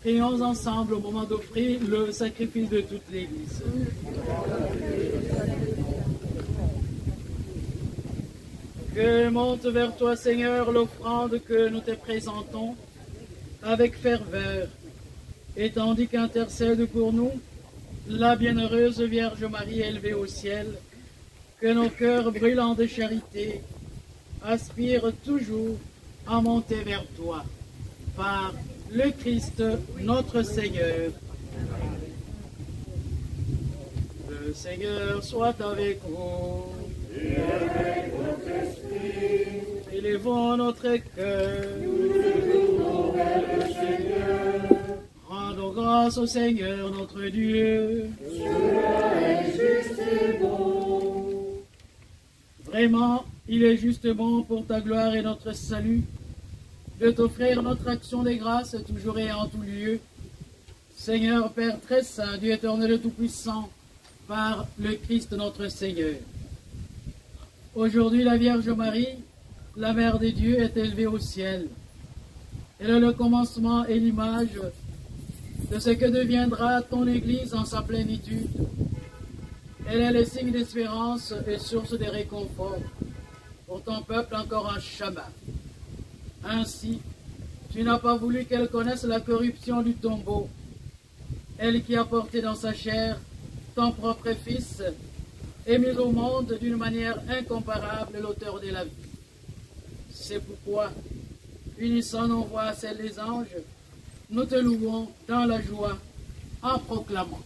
Prions ensemble au moment d'offrir le sacrifice de toute l'Église. Que monte vers toi, Seigneur, l'offrande que nous te présentons avec ferveur, et tandis qu'intercède pour nous la bienheureuse Vierge Marie élevée au ciel, que nos cœurs brûlants de charité aspirent toujours à monter vers toi, par le Christ notre Seigneur. Le Seigneur soit avec vous. Et avec votre esprit, Élevons notre cœur. nous nous tournons vers le Seigneur. Rendons grâce au Seigneur notre Dieu. Cela est juste et bon. Vraiment, il est juste bon pour ta gloire et notre salut de t'offrir notre action des grâces toujours et en tout lieu. Seigneur Père très saint, Dieu éternel et tout-puissant, par le Christ notre Seigneur. Aujourd'hui, la Vierge Marie, la Mère des dieux, est élevée au ciel. Elle est le commencement et l'image de ce que deviendra ton Église en sa plénitude. Elle est le signe d'espérance et source de réconfort pour ton peuple encore en Shabbat. Ainsi, tu n'as pas voulu qu'elle connaisse la corruption du tombeau, elle qui a porté dans sa chair ton propre Fils et mis au monde d'une manière incomparable l'auteur de la vie. C'est pourquoi, unissant nos voix à celles des anges, nous te louons dans la joie en proclamant.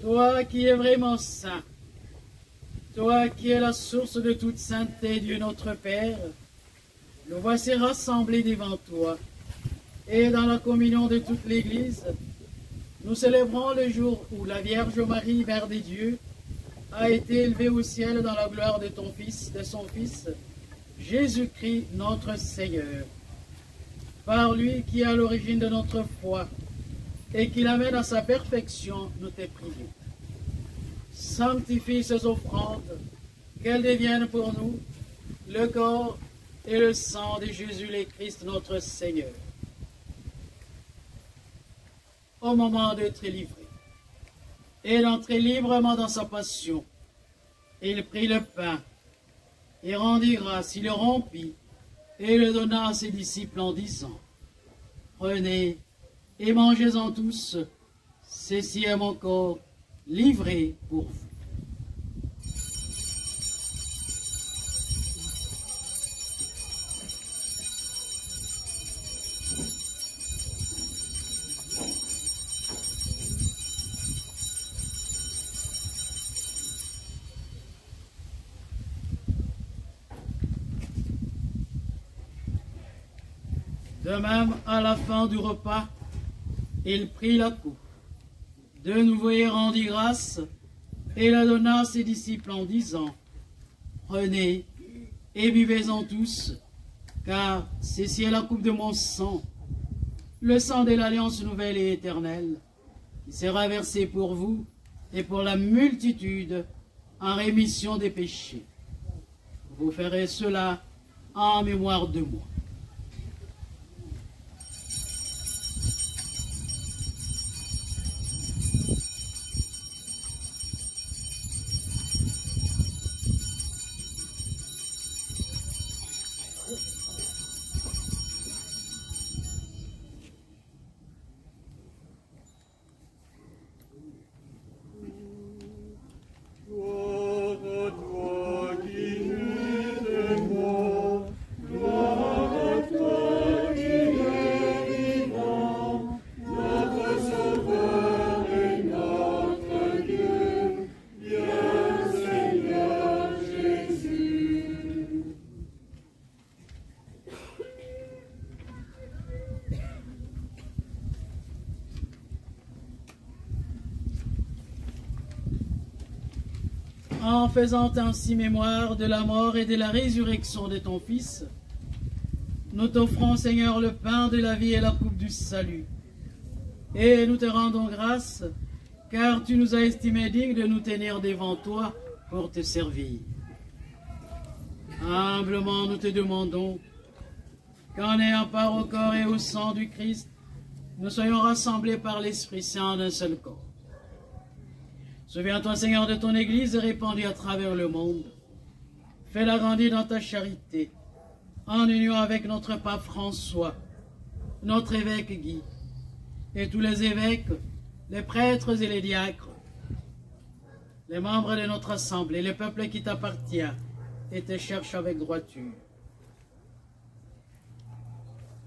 Toi qui es vraiment saint, toi qui es la source de toute sainteté, Dieu notre Père, nous voici rassemblés devant toi. Et dans la communion de toute l'Église, nous célébrons le jour où la Vierge Marie, Mère des dieux, a été élevée au ciel dans la gloire de ton Fils, de son Fils, Jésus-Christ notre Seigneur. Par lui qui est à l'origine de notre foi et qui l'amène à sa perfection, nous te prions. Sanctifie ces offrandes, qu'elles deviennent pour nous le corps et le sang de Jésus le Christ notre Seigneur. Au moment d'être livré et d'entrer librement dans sa passion, il prit le pain et rendit grâce, il le rompit et le donna à ses disciples en disant, « Prenez et mangez-en tous, ceci est mon corps livré pour vous. » De même, à la fin du repas, il prit la coupe. De nouveau, il rendit grâce et la donna à ses disciples en disant, « Prenez et buvez-en tous, car ceci est la coupe de mon sang, le sang de l'alliance nouvelle et éternelle, qui sera versé pour vous et pour la multitude en rémission des péchés. Vous ferez cela en mémoire de moi. » En faisant ainsi mémoire de la mort et de la résurrection de ton Fils, nous t'offrons, Seigneur, le pain de la vie et la coupe du salut. Et nous te rendons grâce, car tu nous as estimés dignes de nous tenir devant toi pour te servir. Humblement, nous te demandons qu'en ayant part au corps et au sang du Christ, nous soyons rassemblés par l'Esprit Saint d'un seul corps. Souviens-toi, Seigneur, de ton Église répandue à travers le monde. Fais-la grandir dans ta charité, en union avec notre pape François, notre évêque Guy, et tous les évêques, les prêtres et les diacres, les membres de notre assemblée, le peuple qui t'appartient et te cherche avec droiture.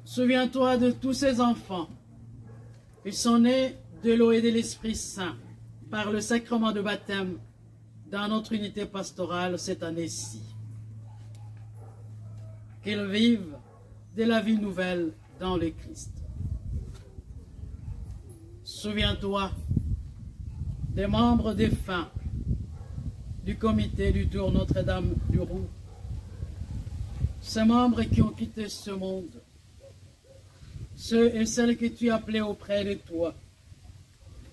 Souviens-toi de tous ces enfants qui sont nés de l'eau et de l'Esprit Saint, par le sacrement de baptême dans notre unité pastorale cette année-ci. Qu'ils vivent de la vie nouvelle dans le Christ. Souviens-toi des membres défunts du comité du Tour Notre-Dame du Roux, ces membres qui ont quitté ce monde, ceux et celles que tu appelais auprès de toi,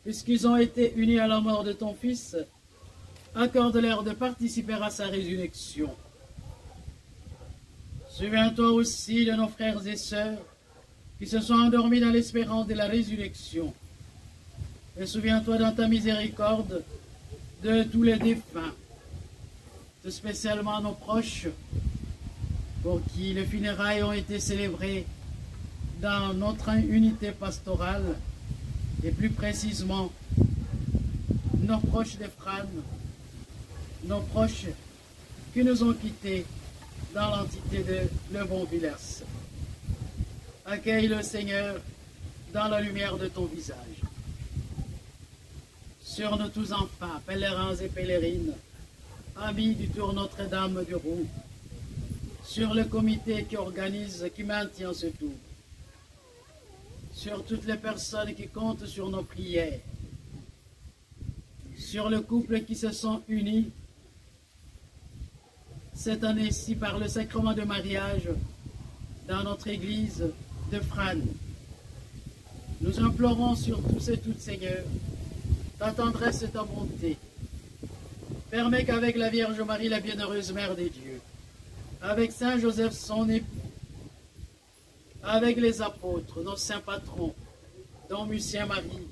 puisqu'ils ont été unis à la mort de ton Fils, accorde-leur de participer à sa résurrection. Souviens-toi aussi de nos frères et sœurs qui se sont endormis dans l'espérance de la résurrection. Et souviens-toi dans ta miséricorde de tous les défunts, tout spécialement nos proches, pour qui les funérailles ont été célébrées dans notre unité pastorale, et plus précisément nos proches des frères, nos proches qui nous ont quittés dans l'entité de Le Bon Villers. Accueille le Seigneur dans la lumière de ton visage. Sur nous tous enfants, pèlerins et pèlerines, amis du Tour Notre-Dame du Roux, sur le comité qui organise, qui maintient ce tour, sur toutes les personnes qui comptent sur nos prières, sur le couple qui se sont unis, cette année-ci par le sacrement de mariage dans notre église de Frane. Nous implorons sur tous et toutes, Seigneur, ta tendresse et ta bonté. Permets qu'avec la Vierge Marie, la bienheureuse Mère des dieux, avec Saint Joseph, son époux, avec les apôtres, nos saints patrons, dont Lucien Marie,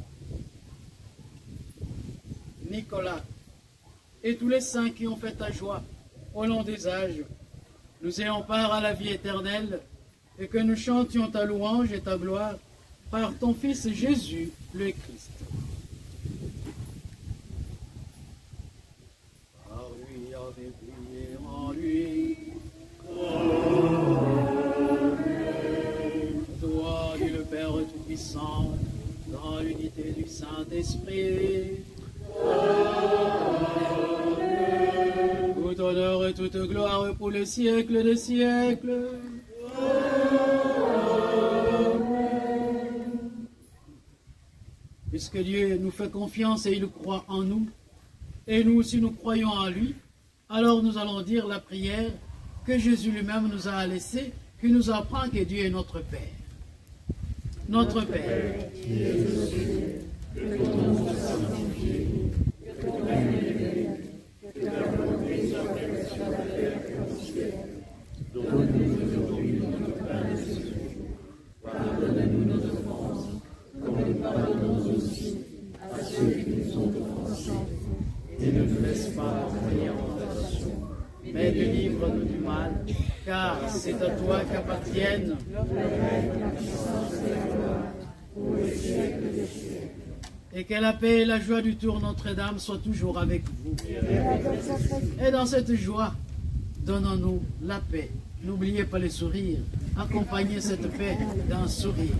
Nicolas, et tous les saints qui ont fait ta joie au long des âges, nous ayons part à la vie éternelle et que nous chantions ta louange et ta gloire par ton Fils Jésus, le Christ. Par lui, avec lui et en lui. Toi, Dieu le Père Tout-Puissant, dans l'unité du Saint-Esprit. Tout honneur et toute gloire pour les siècles des siècles. Puisque Dieu nous fait confiance et il croit en nous, et nous aussi nous croyons en lui, alors nous allons dire la prière que Jésus lui-même nous a laissée, qui nous apprend que Dieu est notre Père. Notre Père, qui es aux cieux, que ton nom soit sanctifié, que ton règne vienne, que ta volonté soit faite sur la terre comme au ciel. Donne-nous aujourd'hui notre pain de ce jour. Pardonne-nous nos offenses, comme nous pardonnons aussi à ceux qui nous ont offensés. Et ne nous laisse pas entrer en tentation, mais délivre-nous du mal, car c'est à toi qu'appartiennent le règne, la puissance et la gloire, pour les siècles des siècles. Et que la paix et la joie du Tour Notre-Dame soient toujours avec vous. Et dans cette joie, donnons-nous la paix. N'oubliez pas les sourires. Accompagnez cette paix d'un sourire.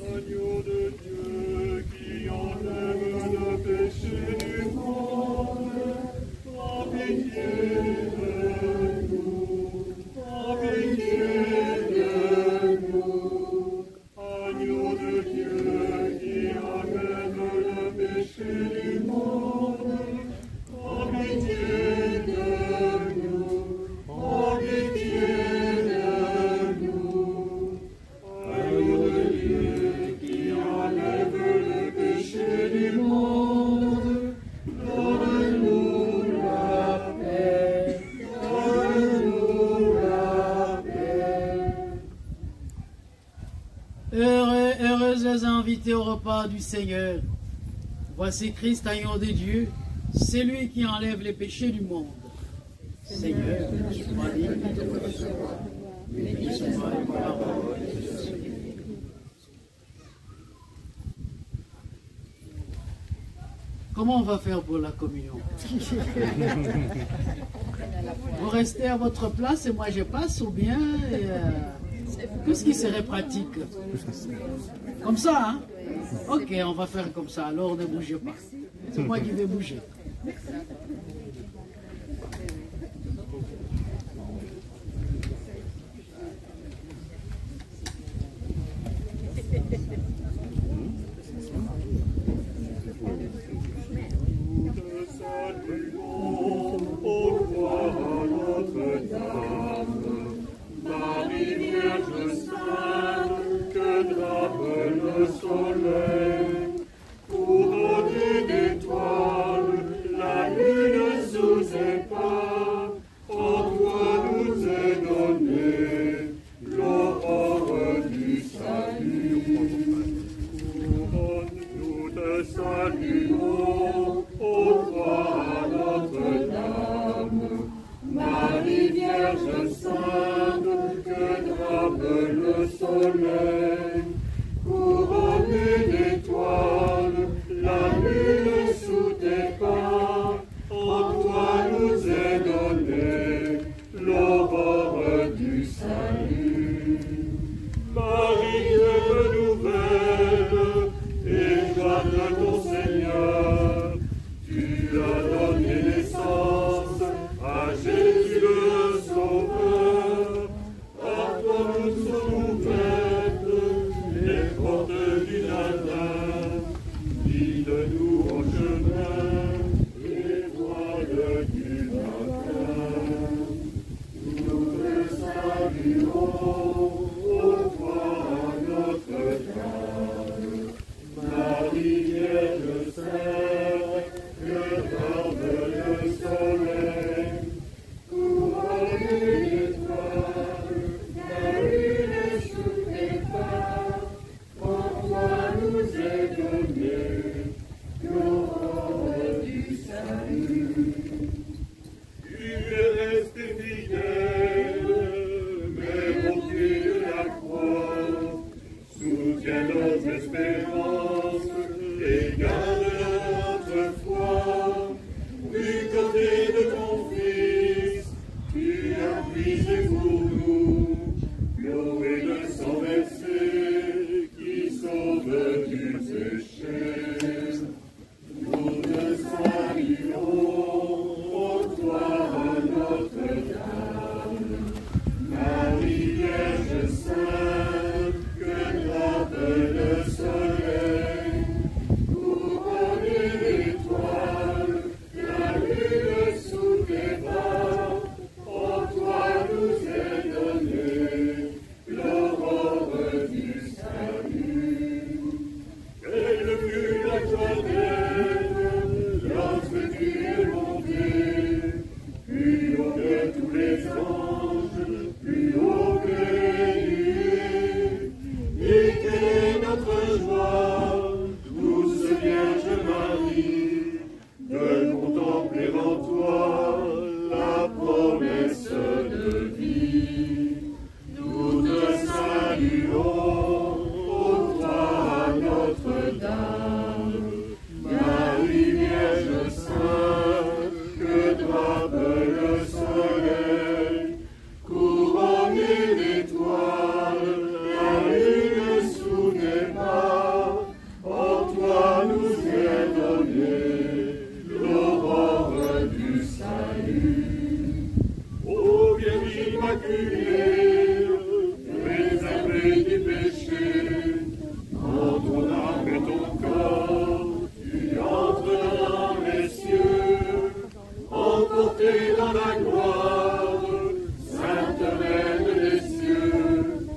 Agneau de Dieu qui enlève le péché du monde, en pitié de nous, en pitié de nous. Agneau de Dieu qui enlève le péché du monde, en pitié de nous, en pitié de nous. Agneau de Dieu qui enlève le péché du monde, donne-nous la paix, donne-nous la paix. Heureux, heureux les invités au repas du Seigneur. Voici Christ, agneau de Dieu, c'est lui qui enlève les péchés du monde. Seigneur, je suis pas digne de te recevoir, mais dis-moi une parole et je serai guéri. Comment on va faire pour la communion? Vous restez à votre place et moi je passe, ou bien qu'est-ce qui serait pratique? Comme ça, hein? Ok, on va faire comme ça, alors ne bougez pas. C'est moi qui vais bouger. Saluons, ô gloire à Notre-Dame, Marie Vierge Sainte, que drape le soleil, couronnée d'étoiles, la lune sous épaules. et dans la gloire, Sainte Reine des cieux,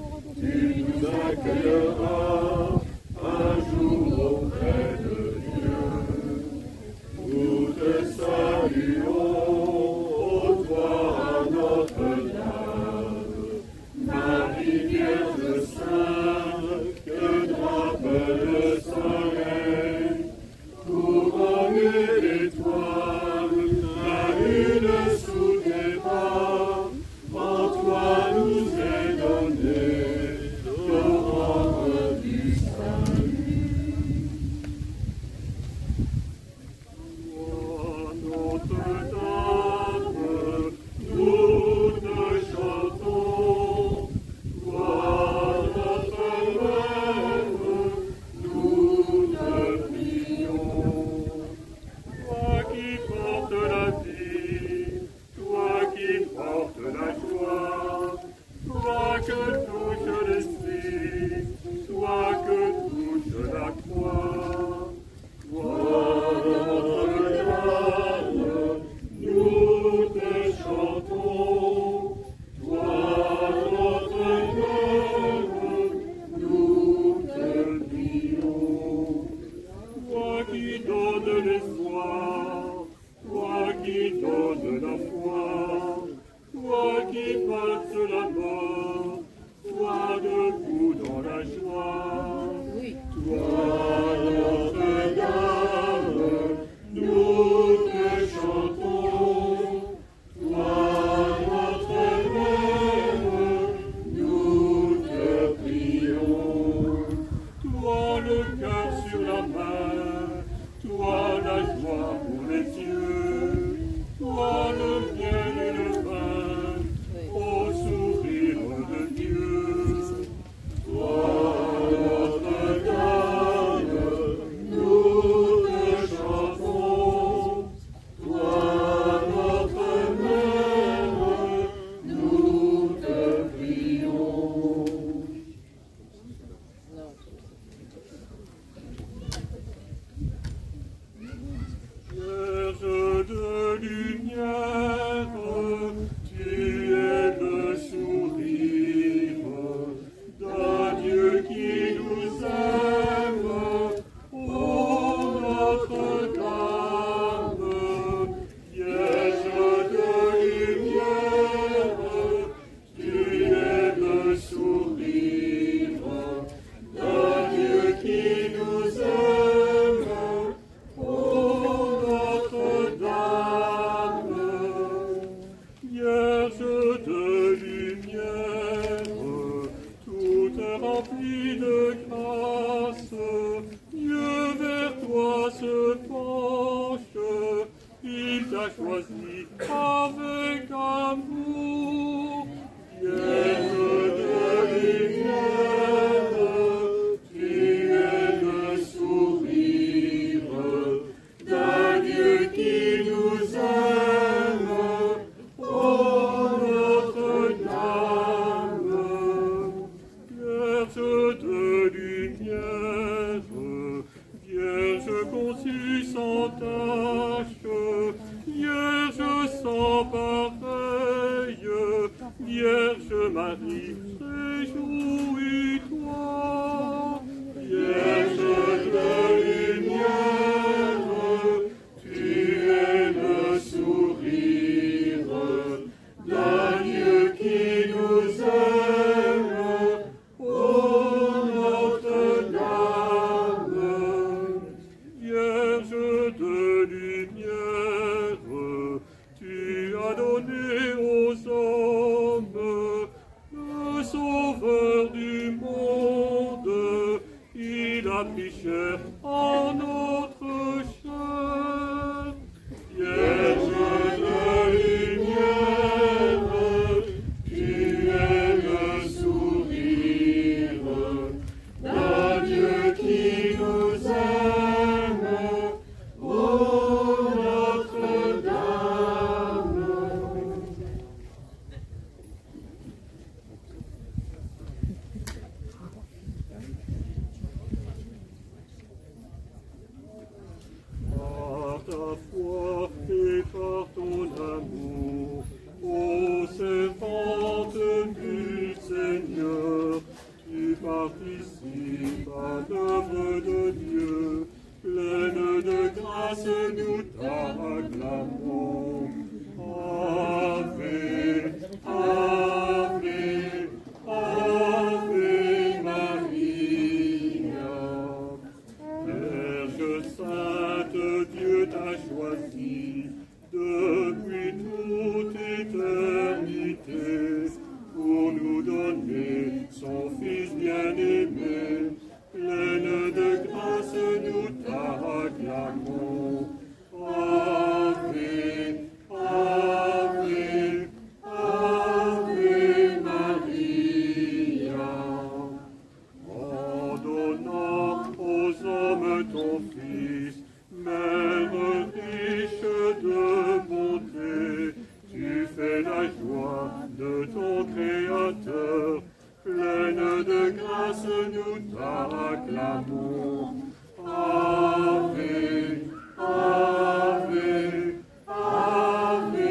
tu nous accueilleras un jour auprès de Dieu. Nous te saluons, ô toi Notre-Dame, Marie Vierge Sainte, que drape le soleil, couronnée d'étoiles, la lune sous tes bras, en toi nous est donné l'aurore du salut. Ô Notre-Dame, nous te chantons, toi notre Mère, nous te prions. Toi qui portes la vie, toi qui portes la joie, toi que touche l'esprit, toi que touche la croix, toi Notre-Dame, nous te chantons, toi notre Mère, nous te prions. Toi qui donnes l'espoir, toi qui donnes la foi, toi qui passes la mort, toi debout dans la joie. Toi Notre-Dame, nous te chantons, toi notre Mère, nous te prions. Toi le cœur sur la main, toi la joie pour les yeux, toi le miel et le vin, au sourire de Dieu. Toi Notre-Dame, nous te chantons, toi notre Mère, nous te prions. Vierge de lumière, tu es le sourire d'un Dieu qui nous aime. Ô Notre-Dame, Vierge de lumière, tu es le sourire d'un Dieu qui nous aime. Ô Notre-Dame, Vierge de lumière, tout est rempli de grâce, Dieu vers toi se penche, il t'a choisi avec amour. Vierge de lumière, tu es le sourire d'un Dieu qui nous aime. Ô Notre-Dame, Vierge de lumière, Vierge conçue sans tache, Vierge sans pareille, Vierge Marie, réjouis-toi. Vierge de lumière, tu es le sourire d'un Dieu qui nous aime. Ô Notre-Dame, Vierge de lumière, tu as donné aux hommes le Sauveur du monde. Il a pris chair en notre chair. Vierge de lumière, tu es le sourire d'un Dieu qui nous aime. Ô t'acclamons. Ave, Ave, Ave Maria. Vierge sainte, Dieu t'a choisi depuis toute éternité pour nous donner son Fils bien-aimé. Pleine de grâce, nous t'acclamons. Ave, Ave, Ave Maria. En donnant aux hommes ton Fils, Mère riche de bonté, tu fais la joie de ton Créateur. Pleine de grâce, nous t'acclamons. Ave, Ave, Ave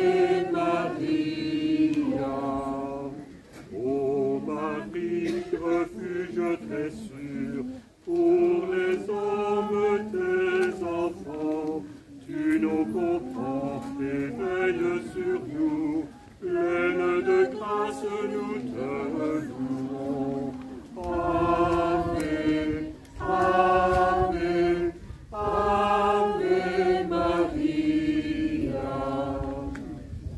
Maria. Ô Marie, refuge très sûr pour les hommes tes enfants, tu nous comprends et veilles sur nous. Pleine de grâce, nous te louons. Ave, Ave, Ave Maria.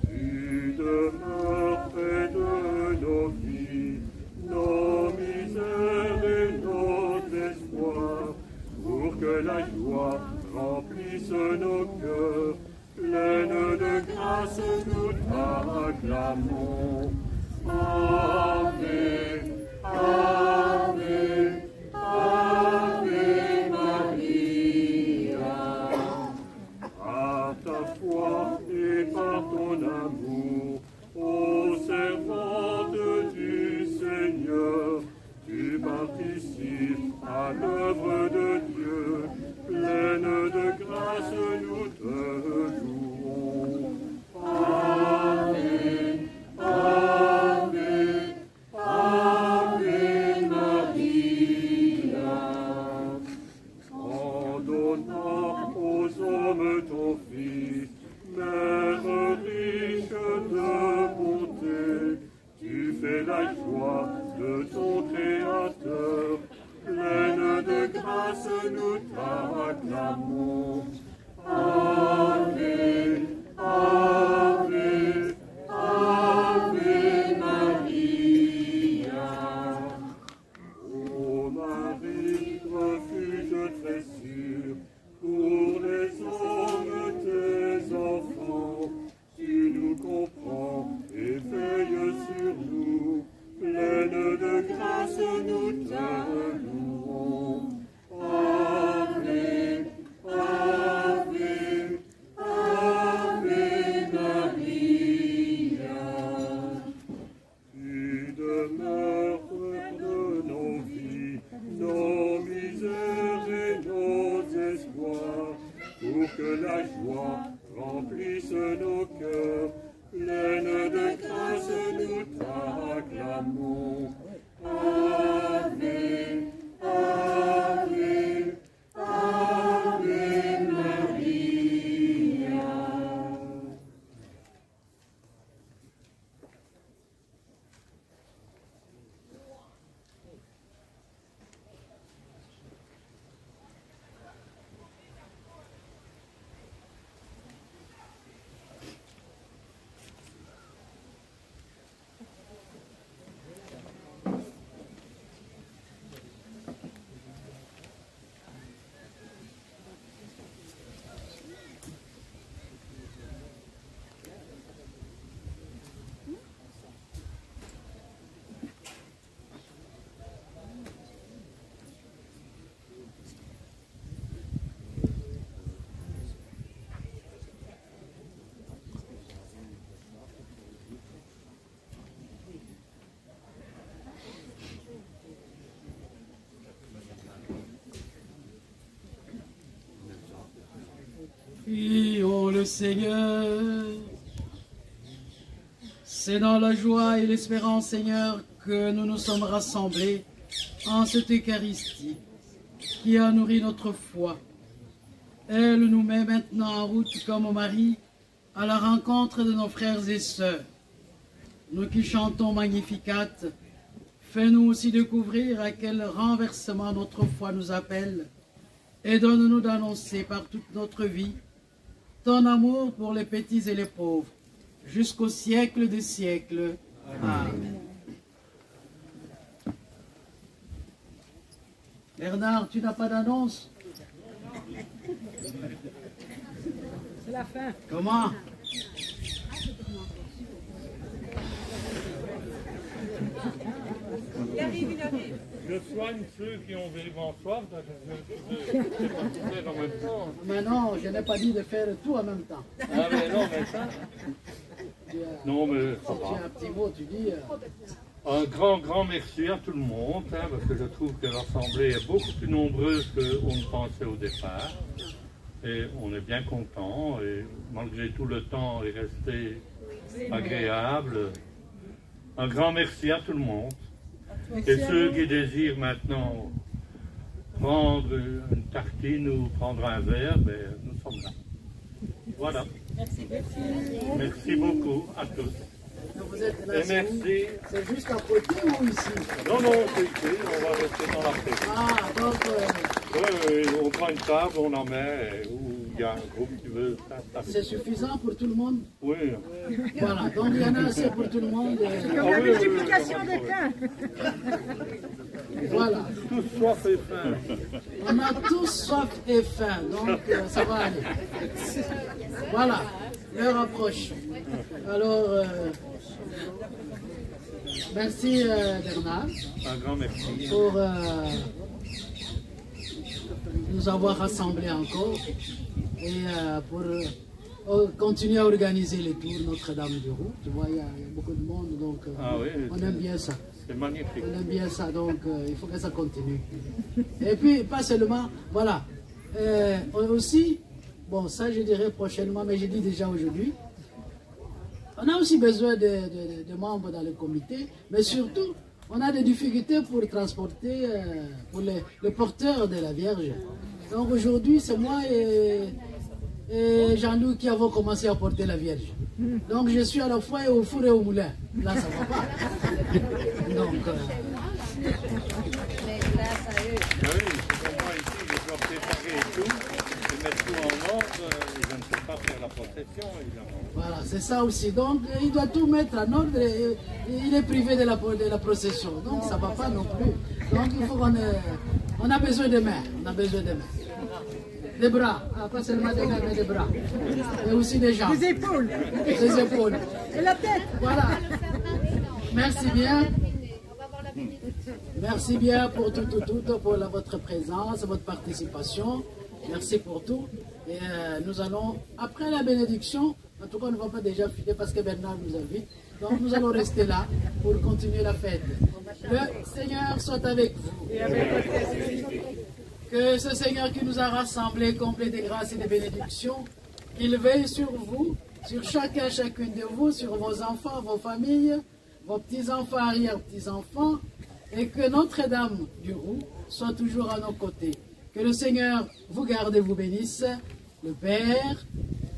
Tu demeures près de nos vies, nos misères et nos espoirs, pour que la joie remplisse nos cœurs. Pleine de grâce, nous t'acclamons. Ave, Ave, Ave Maria. Par ta foi et par ton amour, ô servante du Seigneur, tu participes à l'œuvre de Dieu. Pleine de grâce, nous te louons. Ave, Ave, Ave Maria. En donnant aux hommes ton Fils, Mère riche de bonté, tu fais la joie de ton Créateur. Pleine de grâce, nous t'acclamons. Ave, Ave, Ave Maria. Ô Marie, refuge très sûr pour les hommes tes enfants, tu nous comprends et veilles sur nous. Pleine de grâce, nous te louons. Ave, Ave, Ave Maria. Tu demeures près de nos vies, nos misères et nos espoirs, pour que la joie remplisse nos cœurs. Pleine de grâce, nous t'acclamons. Ave, Ave, Ave Maria. Prions le Seigneur. C'est dans la joie et l'espérance, Seigneur, que nous nous sommes rassemblés en cette Eucharistie qui a nourri notre foi. Elle nous met maintenant en route comme Marie à la rencontre de nos frères et sœurs. Nous qui chantons Magnificat, fais-nous aussi découvrir à quel renversement notre foi nous appelle et donne-nous d'annoncer par toute notre vie ton amour pour les petits et les pauvres, jusqu'au siècle des siècles. Amen. Bernard, tu n'as pas d'annonce? C'est la fin. Comment? Je soigne ceux qui ont vraiment soif, donc je ne peux pas tout faire en même temps. Mais non, je n'ai pas dit de faire tout en même temps. Ah mais non, mais ça... Non, mais ça Si tu as va. un petit mot, tu dis... Un grand merci à tout le monde, hein, parce que je trouve que l'Assemblée est beaucoup plus nombreuse qu'on ne pensait au départ. Et on est bien content, et malgré tout le temps est resté agréable. Un grand merci à tout le monde. Et ceux qui désirent maintenant prendre une tartine ou prendre un verre, ben, nous sommes là. Voilà. Merci beaucoup à tous. Vous êtes là, Et merci. c'est juste à côté ou ici? Non, non, c'est ici, on va rester dans la fête. Ah, donc... On prend une table, on en met, où il y a un groupe qui veut c'est suffisant pour tout le monde? Oui. Voilà, donc il y en a assez pour tout le monde. Comme la multiplication des pains. Voilà, Tous soif et faim. on a tous soif et faim, donc ça va aller. Voilà, l'heure approche. Alors, merci Bernard Un grand merci. pour nous avoir rassemblés encore et pour continuer à organiser les tours Notre-Dame-du-Roux. Tu vois, il y a beaucoup de monde, donc Ah oui, on aime bien ça. c'est magnifique. On aime bien ça, donc il faut que ça continue. Et puis, pas seulement, voilà. Aussi, bon, ça je dirais prochainement, mais je dis déjà aujourd'hui, on a aussi besoin de membres dans le comité, mais surtout, on a des difficultés pour transporter, pour les porteurs de la Vierge. Donc aujourd'hui, c'est moi et Jean-Louis qui avons commencé à porter la Vierge. Donc je suis à la fois au four et au moulin. Là, ça ne va pas. Donc, Mais grâce à eux. Oui, pour moi ici, je dois préparer tout, et mettre tout en ordre, et je ne peux pas faire la procession, évidemment. voilà, c'est ça aussi. Donc il doit tout mettre en ordre et il est privé de la procession. Donc ça ne va pas non plus. Donc il faut on a besoin de mains. On a besoin de mains. Des bras, pas seulement des mains, mais des bras. Et aussi des jambes. Des épaules. Des épaules. Et la tête. Voilà. Merci bien. Merci bien pour tout, pour votre présence, votre participation. Merci pour tout. Et nous allons, après la bénédiction, en tout cas on ne va pas déjà filer parce que Bernard nous invite. Donc nous allons rester là pour continuer la fête. Le Seigneur soit avec vous. Que ce Seigneur qui nous a rassemblés, complet de grâce et de bénédictions, qu'il veille sur vous, sur chacun, chacune de vous, sur vos enfants, vos familles, vos petits-enfants, arrière-petits-enfants, et que Notre-Dame du Roux soit toujours à nos côtés. Que le Seigneur vous garde et vous bénisse, le Père,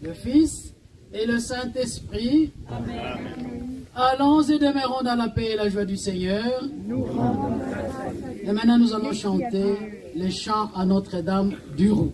le Fils et le Saint-Esprit. Amen. Allons et demeurons dans la paix et la joie du Seigneur. Et maintenant nous allons chanter les chants à Notre-Dame du Roux.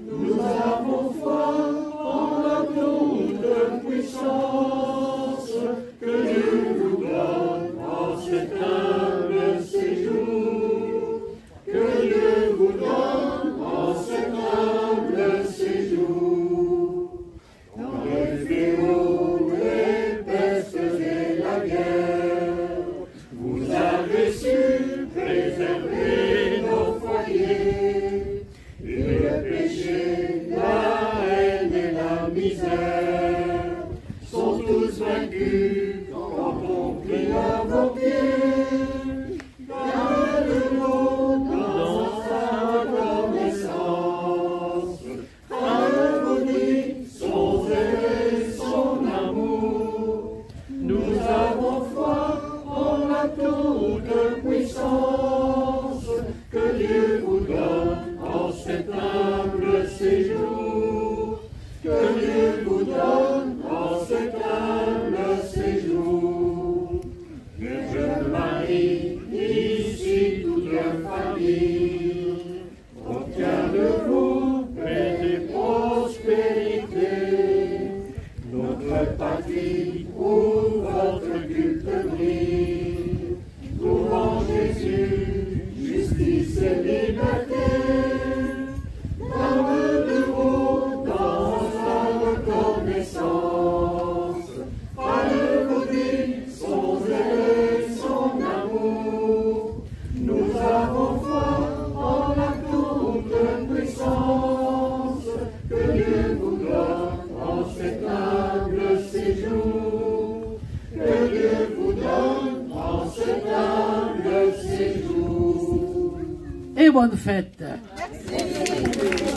Nous bonne fête. Merci.